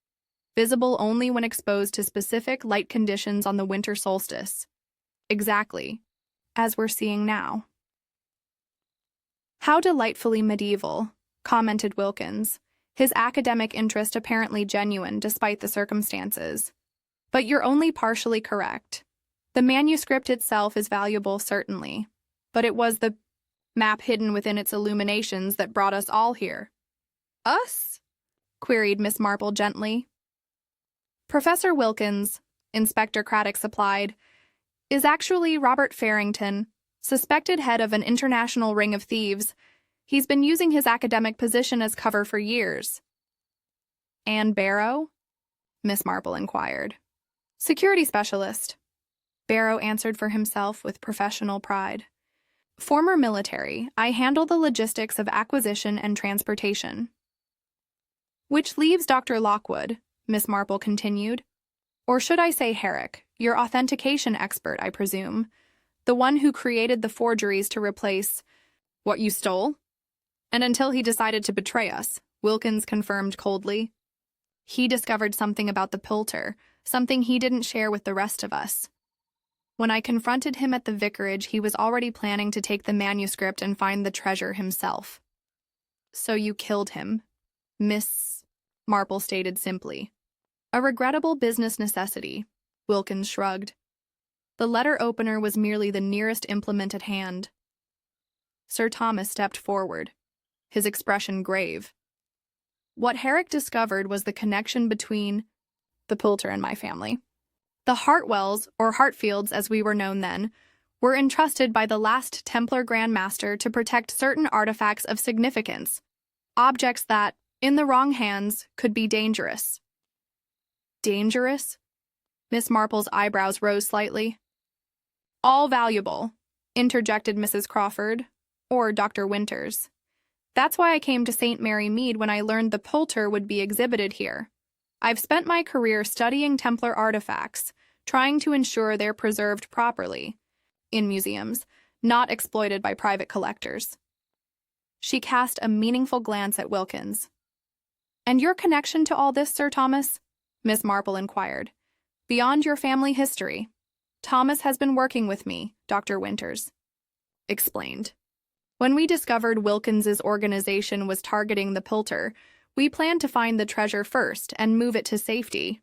visible only when exposed to specific light conditions on the winter solstice. Exactly, as we're seeing now. "How delightfully medieval," commented Wilkins, his academic interest apparently genuine despite the circumstances. "But you're only partially correct. The manuscript itself is valuable, certainly, but it was the map hidden within its illuminations that brought us all here." "Us?" queried Miss Marple gently. "Professor Wilkins," Inspector Craddock supplied, "is actually Robert Farrington, suspected head of an international ring of thieves. He's been using his academic position as cover for years." "And Barrow?" Miss Marple inquired. "Security specialist," Barrow answered for himself with professional pride. "Former military, I handle the logistics of acquisition and transportation." "Which leaves Dr. Lockwood," Miss Marple continued. "Or should I say Herrick, your authentication expert, I presume, the one who created the forgeries to replace what you stole?" "And until he decided to betray us," Wilkins confirmed coldly. "He discovered something about the Poulter, something he didn't share with the rest of us. When I confronted him at the vicarage, he was already planning to take the manuscript and find the treasure himself." So you killed him, Miss Marple stated simply. A regrettable business necessity, Wilkins shrugged. The letter opener was merely the nearest implement at hand. Sir Thomas stepped forward, his expression grave. What Herrick discovered was the connection between the Poulter and my family. The Hartwells, or Hartfields as we were known then, were entrusted by the last Templar Grand Master to protect certain artifacts of significance, objects that, in the wrong hands, could be dangerous. Dangerous? Miss Marple's eyebrows rose slightly. All valuable, interjected Mrs. Crawford, or Dr. Winters. That's why I came to St. Mary Mead when I learned the Poulter would be exhibited here. I've spent my career studying Templar artifacts, trying to ensure they're preserved properly, in museums, not exploited by private collectors. She cast a meaningful glance at Wilkins. And your connection to all this, Sir Thomas? Miss Marple inquired. Beyond your family history. Thomas has been working with me, Dr. Winters explained. When we discovered Wilkins's organization was targeting the Poulter, we planned to find the treasure first and move it to safety.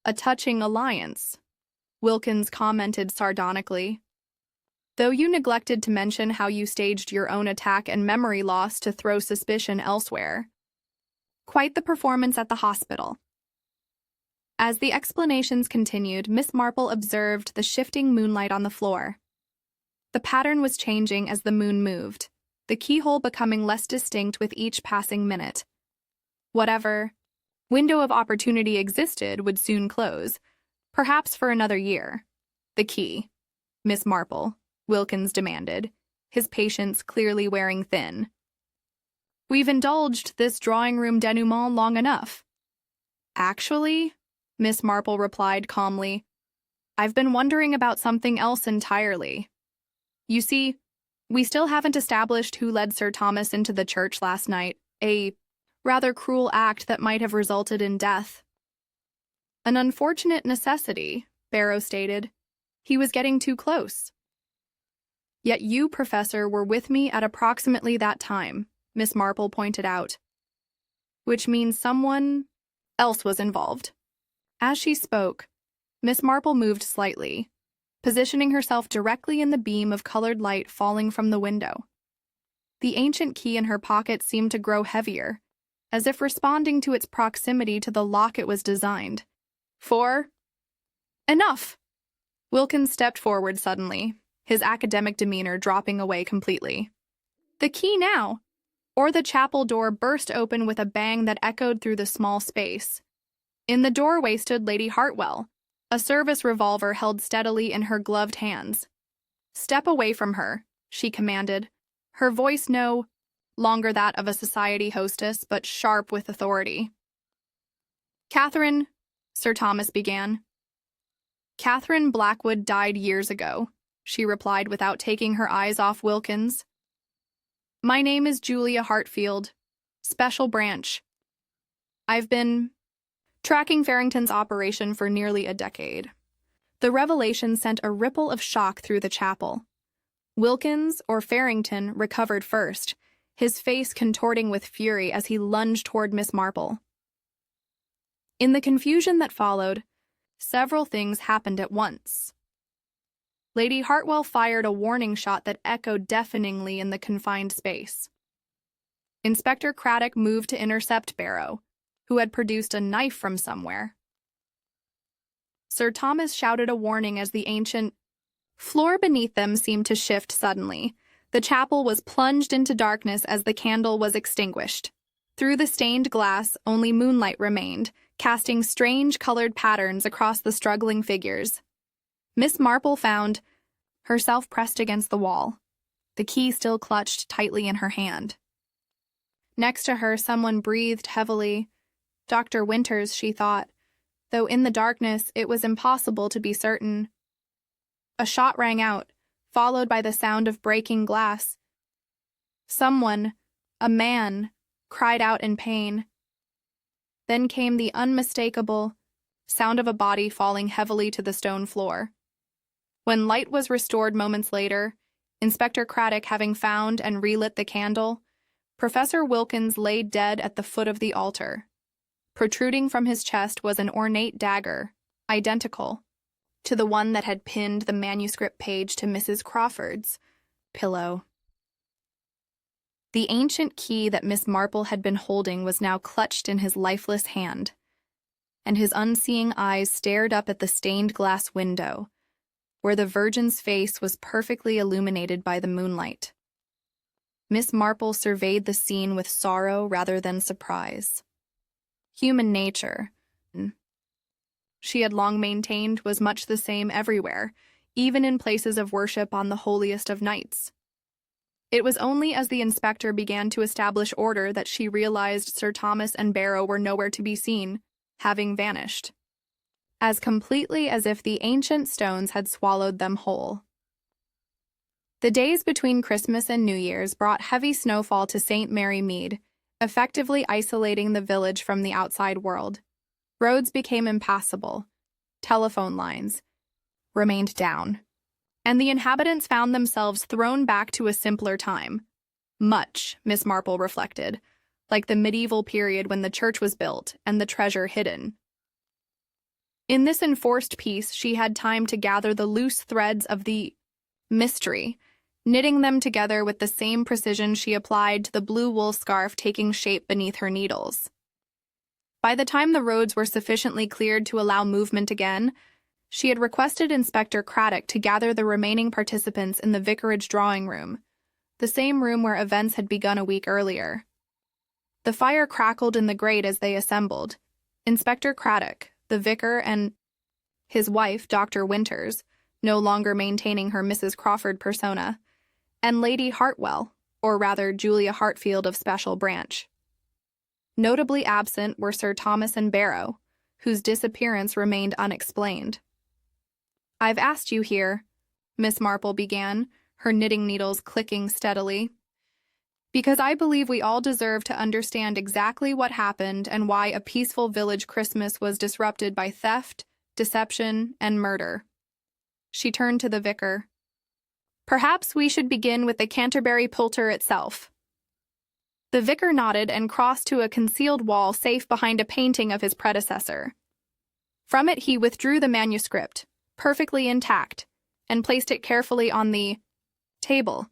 A touching alliance, Wilkins commented sardonically. Though you neglected to mention how you staged your own attack and memory loss to throw suspicion elsewhere. Quite the performance at the hospital. As the explanations continued, Miss Marple observed the shifting moonlight on the floor. The pattern was changing as the moon moved, the keyhole becoming less distinct with each passing minute. Whatever window of opportunity existed would soon close, perhaps for another year. The key, Miss Marple, Wilkins demanded, his patience clearly wearing thin. We've indulged this drawing-room denouement long enough. Actually, Miss Marple replied calmly, I've been wondering about something else entirely. You see, we still haven't established who led Sir Thomas into the church last night, a rather cruel act that might have resulted in death. An unfortunate necessity, Barrow stated. He was getting too close. Yet you, Professor, were with me at approximately that time, Miss Marple pointed out. Which means someone else was involved. As she spoke, Miss Marple moved slightly, positioning herself directly in the beam of colored light falling from the window. The ancient key in her pocket seemed to grow heavier, as if responding to its proximity to the lock it was designed. Enough! Wilkins stepped forward suddenly, his academic demeanor dropping away completely. The key now! Or the chapel door burst open with a bang that echoed through the small space. In the doorway stood Lady Hartwell, a service revolver held steadily in her gloved hands. Step away from her, she commanded, her voice no longer that of a society hostess, but sharp with authority. Catherine, Sir Thomas began. Catherine Blackwood died years ago, she replied without taking her eyes off Wilkins. My name is Julia Hartfield, Special Branch. I've been tracking Farrington's operation for nearly a decade. The revelation sent a ripple of shock through the chapel. Wilkins, or Farrington, recovered first, his face contorting with fury as he lunged toward Miss Marple. In the confusion that followed, several things happened at once. Lady Hartwell fired a warning shot that echoed deafeningly in the confined space. Inspector Craddock moved to intercept Barrow, who had produced a knife from somewhere. Sir Thomas shouted a warning as the ancient floor beneath them seemed to shift suddenly. The chapel was plunged into darkness as the candle was extinguished. Through the stained glass, only moonlight remained, casting strange colored patterns across the struggling figures. Miss Marple found herself pressed against the wall, the key still clutched tightly in her hand. Next to her, someone breathed heavily. Dr. Winters, she thought, though in the darkness it was impossible to be certain. A shot rang out, followed by the sound of breaking glass. Someone, a man, cried out in pain. Then came the unmistakable sound of a body falling heavily to the stone floor. When light was restored moments later, Inspector Craddock, having found and relit the candle, Professor Wilkins lay dead at the foot of the altar. Protruding from his chest was an ornate dagger, identical to the one that had pinned the manuscript page to Mrs. Crawford's pillow. The ancient key that Miss Marple had been holding was now clutched in his lifeless hand, and his unseeing eyes stared up at the stained glass window, where the Virgin's face was perfectly illuminated by the moonlight. Miss Marple surveyed the scene with sorrow rather than surprise. Human nature, she had long maintained, was much the same everywhere, even in places of worship on the holiest of nights. It was only as the inspector began to establish order that she realized Sir Thomas and Barrow were nowhere to be seen, having vanished, as completely as if the ancient stones had swallowed them whole. The days between Christmas and New Year's brought heavy snowfall to St. Mary Mead, effectively isolating the village from the outside world. Roads became impassable. Telephone lines remained down, and the inhabitants found themselves thrown back to a simpler time. Much, Miss Marple reflected, like the medieval period when the church was built and the treasure hidden. In this enforced peace, she had time to gather the loose threads of the mystery, knitting them together with the same precision she applied to the blue wool scarf taking shape beneath her needles. By the time the roads were sufficiently cleared to allow movement again, she had requested Inspector Craddock to gather the remaining participants in the vicarage drawing room, the same room where events had begun a week earlier. The fire crackled in the grate as they assembled. Inspector Craddock, the vicar, and his wife, Dr. Winters, no longer maintaining her Mrs. Crawford persona, and Lady Hartwell, or rather Julia Hartfield of Special Branch. Notably absent were Sir Thomas and Barrow, whose disappearance remained unexplained. "I've asked you here," Miss Marple began, her knitting needles clicking steadily, "because I believe we all deserve to understand exactly what happened and why a peaceful village Christmas was disrupted by theft, deception, and murder." She turned to the vicar. "Perhaps we should begin with the Canterbury Psalter itself." The vicar nodded and crossed to a concealed wall safe behind a painting of his predecessor. From it he withdrew the manuscript, perfectly intact, and placed it carefully on the table.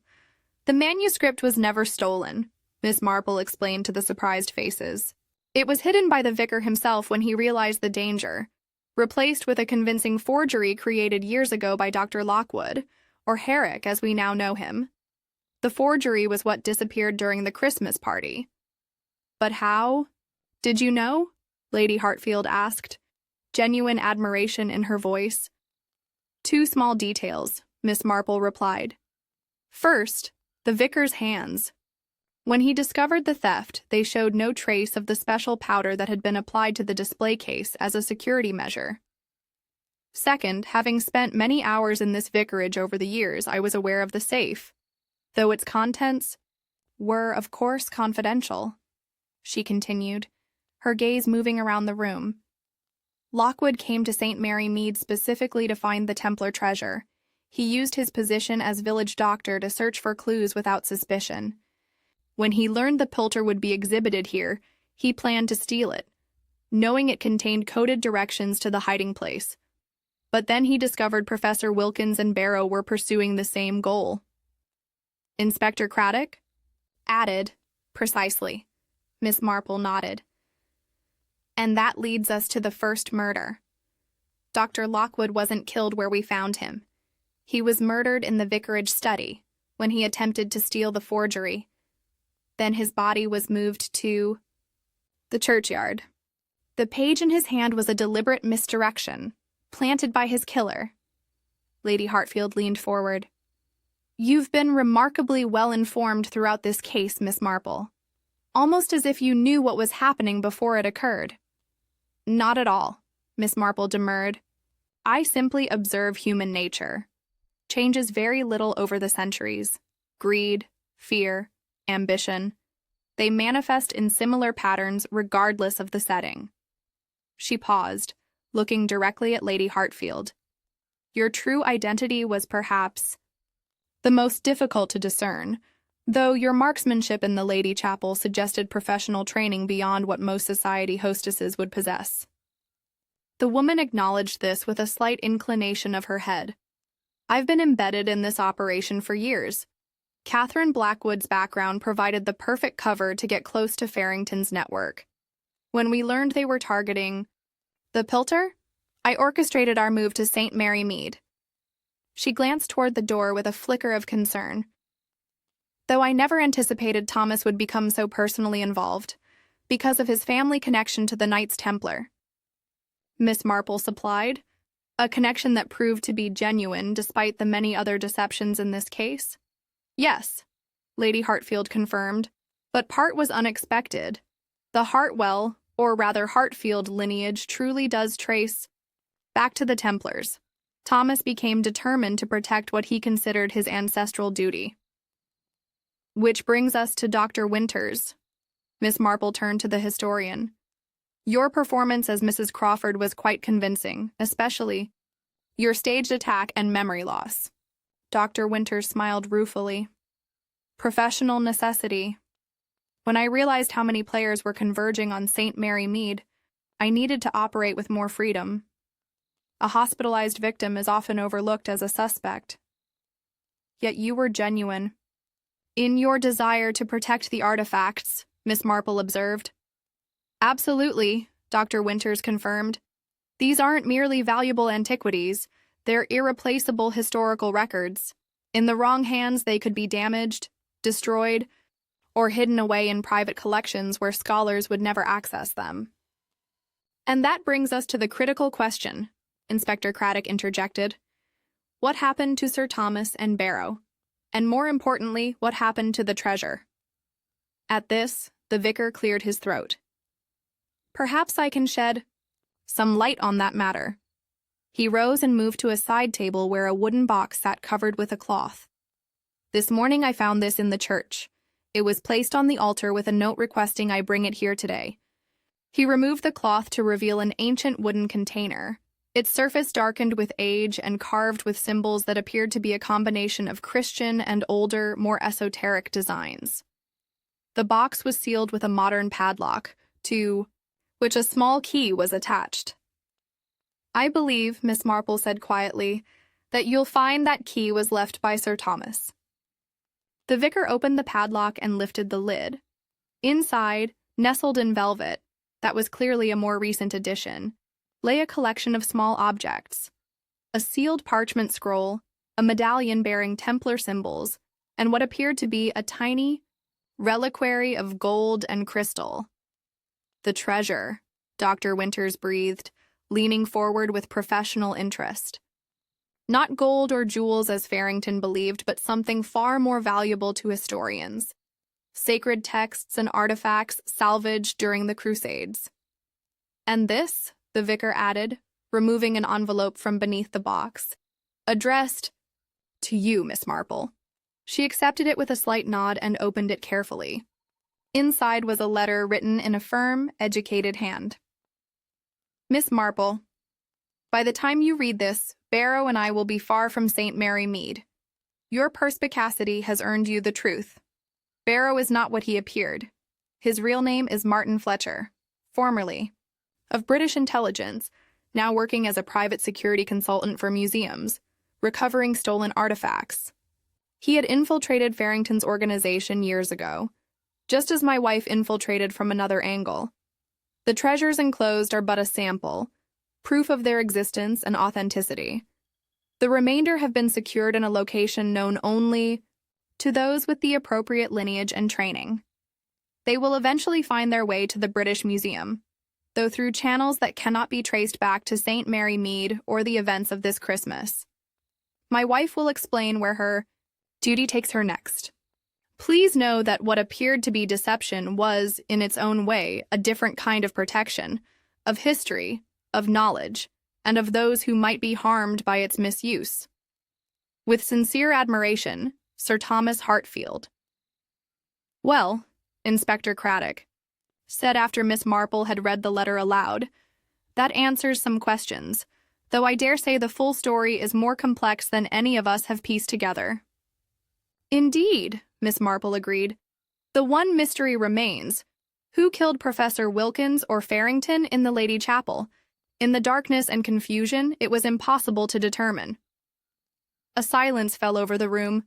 "The manuscript was never stolen," Miss Marple explained to the surprised faces. "It was hidden by the vicar himself when he realized the danger, replaced with a convincing forgery created years ago by Dr. Lockwood, or Herrick as we now know him. The forgery was what disappeared during the Christmas party." "But how? Did you know?" Lady Hartfield asked, genuine admiration in her voice. "Two small details," Miss Marple replied. "First, the vicar's hands. When he discovered the theft, they showed no trace of the special powder that had been applied to the display case as a security measure. Second, having spent many hours in this vicarage over the years, I was aware of the safe, though its contents were, of course, confidential," she continued, her gaze moving around the room. "Lockwood came to St. Mary Mead specifically to find the Templar treasure. He used his position as village doctor to search for clues without suspicion. When he learned the Psalter would be exhibited here, he planned to steal it, knowing it contained coded directions to the hiding place. But then he discovered Professor Wilkins and Barrow were pursuing the same goal." Inspector Craddock added, "Precisely." Miss Marple nodded. "And that leads us to the first murder. Dr. Lockwood wasn't killed where we found him. He was murdered in the vicarage study when he attempted to steal the forgery. Then his body was moved to the churchyard. The page in his hand was a deliberate misdirection, planted by his killer." Lady Hartfield leaned forward. "You've been remarkably well informed throughout this case, Miss Marple. Almost as if you knew what was happening before it occurred." "Not at all," Miss Marple demurred. "I simply observe human nature. Changes very little over the centuries. Greed, fear, ambition. They manifest in similar patterns regardless of the setting." She paused, looking directly at Lady Hartfield. "Your true identity was perhaps the most difficult to discern, though your marksmanship in the Lady Chapel suggested professional training beyond what most society hostesses would possess. The woman acknowledged this with a slight inclination of her head. I've been embedded in this operation for years. Catherine Blackwood's background provided the perfect cover to get close to Farrington's network. When we learned they were targeting the Pilter, I orchestrated our move to St. Mary Mead. She glanced toward the door with a flicker of concern. Though I never anticipated Thomas would become so personally involved, because of his family connection to the Knights Templar. Miss Marple supplied, a connection that proved to be genuine despite the many other deceptions in this case. Yes, Lady Hartfield confirmed, but part was unexpected. The Hartwell, or rather Hartfield lineage truly does trace back to the Templars. Thomas became determined to protect what he considered his ancestral duty. Which brings us to Dr. Winters. Miss Marple turned to the historian. Your performance as Mrs. Crawford was quite convincing, especially your staged attack and memory loss. Dr. Winters smiled ruefully. Professional necessity. When I realized how many players were converging on St. Mary Mead, I needed to operate with more freedom. A hospitalized victim is often overlooked as a suspect. Yet you were genuine. In your desire to protect the artifacts, Miss Marple observed. Absolutely, Dr. Winters confirmed. These aren't merely valuable antiquities, they're irreplaceable historical records. In the wrong hands, they could be damaged, destroyed, or hidden away in private collections where scholars would never access them. And that brings us to the critical question, Inspector Craddock interjected. What happened to Sir Thomas and Barrow? And more importantly, what happened to the treasure? At this, the vicar cleared his throat. Perhaps I can shed some light on that matter. He rose and moved to a side table where a wooden box sat covered with a cloth. This morning I found this in the church. It was placed on the altar with a note requesting I bring it here today. He removed the cloth to reveal an ancient wooden container, its surface darkened with age and carved with symbols that appeared to be a combination of Christian and older, more esoteric designs. The box was sealed with a modern padlock, to which a small key was attached. I believe, Miss Marple said quietly, that you'll find that key was left by Sir Thomas. The vicar opened the padlock and lifted the lid. Inside, nestled in velvet, that was clearly a more recent addition, lay a collection of small objects. A sealed parchment scroll, a medallion bearing Templar symbols, and what appeared to be a tiny reliquary of gold and crystal. The treasure, Dr. Winters breathed, leaning forward with professional interest. Not gold or jewels as Farrington believed, but something far more valuable to historians. Sacred texts and artifacts salvaged during the Crusades. And this, the vicar added, removing an envelope from beneath the box, addressed to you, Miss Marple. She accepted it with a slight nod and opened it carefully. Inside was a letter written in a firm, educated hand. Miss Marple, by the time you read this, Barrow and I will be far from St. Mary Mead. Your perspicacity has earned you the truth. Barrow is not what he appeared. His real name is Martin Fletcher, formerly of British intelligence, now working as a private security consultant for museums, recovering stolen artifacts. He had infiltrated Farrington's organization years ago, just as my wife infiltrated from another angle. The treasures enclosed are but a sample, proof of their existence and authenticity. The remainder have been secured in a location known only to those with the appropriate lineage and training. They will eventually find their way to the British Museum, though through channels that cannot be traced back to St. Mary Mead or the events of this Christmas. My wife will explain where her duty takes her next. Please know that what appeared to be deception was, in its own way, a different kind of protection, of history, of knowledge, and of those who might be harmed by its misuse. With sincere admiration, Sir Thomas Hartfield. Well, Inspector Craddock said after Miss Marple had read the letter aloud, that answers some questions, though I dare say the full story is more complex than any of us have pieced together. Indeed, Miss Marple agreed. The one mystery remains. Who killed Professor Wilkins or Farrington in the Lady Chapel? In the darkness and confusion, it was impossible to determine. A silence fell over the room,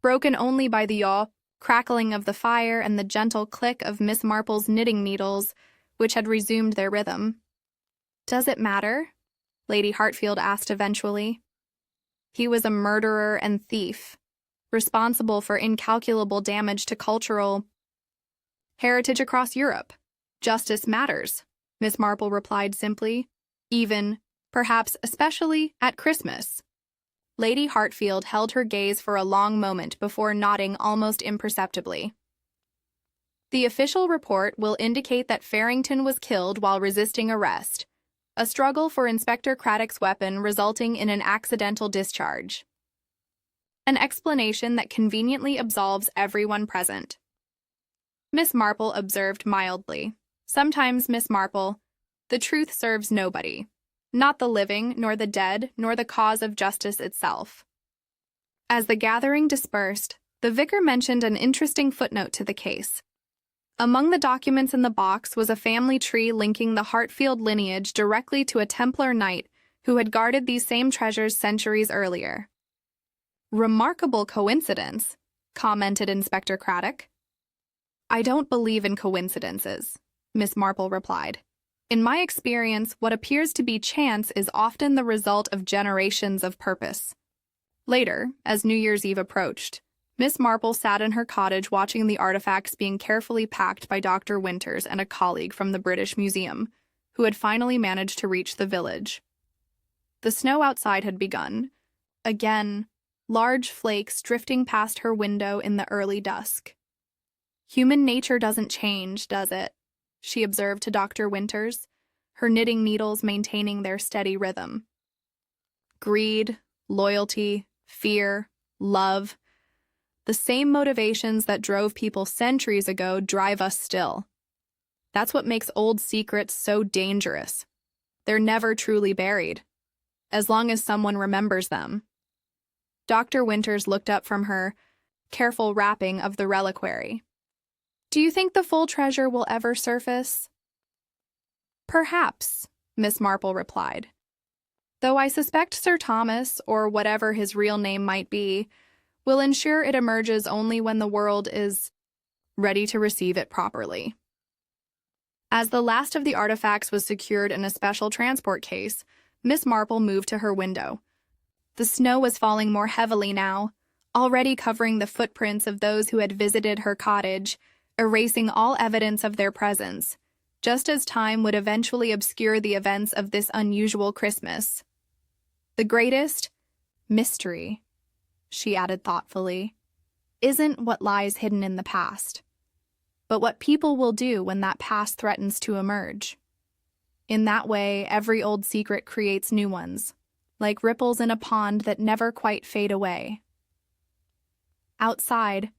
broken only by the crackling of the fire and the gentle click of Miss Marple's knitting needles, which had resumed their rhythm. "Does it matter?" Lady Hartfield asked eventually. "He was a murderer and thief, responsible for incalculable damage to cultural heritage across Europe. Justice matters," Miss Marple replied simply, "even, perhaps especially, at Christmas." Lady Hartfield held her gaze for a long moment before nodding almost imperceptibly. "The official report will indicate that Farrington was killed while resisting arrest, a struggle for Inspector Craddock's weapon resulting in an accidental discharge. An explanation that conveniently absolves everyone present." Miss Marple observed mildly. "Sometimes, Miss Marple, the truth serves nobody. Not the living, nor the dead, nor the cause of justice itself." As the gathering dispersed, the vicar mentioned an interesting footnote to the case. Among the documents in the box was a family tree linking the Hartfield lineage directly to a Templar knight who had guarded these same treasures centuries earlier. "Remarkable coincidence," commented Inspector Craddock. "I don't believe in coincidences," Miss Marple replied. "In my experience, what appears to be chance is often the result of generations of purpose." Later, as New Year's Eve approached, Miss Marple sat in her cottage watching the artifacts being carefully packed by Dr. Winters and a colleague from the British Museum, who had finally managed to reach the village. The snow outside had begun. Again, large flakes drifting past her window in the early dusk. "Human nature doesn't change, does it?" she observed to Dr. Winters, her knitting needles maintaining their steady rhythm. "Greed, loyalty, fear, love. The same motivations that drove people centuries ago drive us still. That's what makes old secrets so dangerous. They're never truly buried, as long as someone remembers them." Dr. Winters looked up from her careful wrapping of the reliquary. "Do you think the full treasure will ever surface?" "Perhaps," Miss Marple replied. "Though I suspect Sir Thomas, or whatever his real name might be, will ensure it emerges only when the world is ready to receive it properly." As the last of the artifacts was secured in a special transport case, Miss Marple moved to her window. The snow was falling more heavily now, already covering the footprints of those who had visited her cottage, erasing all evidence of their presence, just as time would eventually obscure the events of this unusual Christmas. "The greatest mystery," she added thoughtfully, "isn't what lies hidden in the past, but what people will do when that past threatens to emerge. In that way, every old secret creates new ones, like ripples in a pond that never quite fade away." Outside,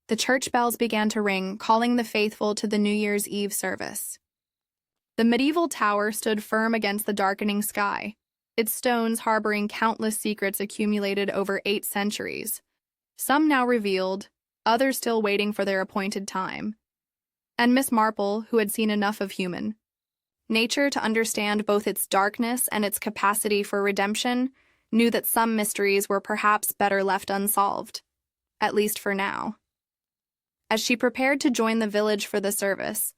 the church bells began to ring, calling the faithful to the New Year's Eve service. The medieval tower stood firm against the darkening sky, its stones harboring countless secrets accumulated over 8 centuries, some now revealed, others still waiting for their appointed time. And Miss Marple, who had seen enough of human nature to understand both its darkness and its capacity for redemption, knew that some mysteries were perhaps better left unsolved, at least for now. As she prepared to join the village for the service,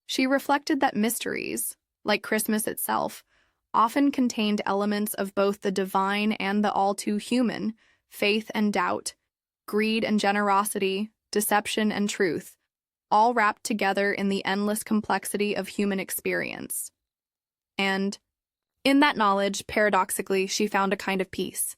she reflected that mysteries, like Christmas itself, often contained elements of both the divine and the all-too-human, faith and doubt, greed and generosity, deception and truth, all wrapped together in the endless complexity of human experience. And, in that knowledge, paradoxically, she found a kind of peace.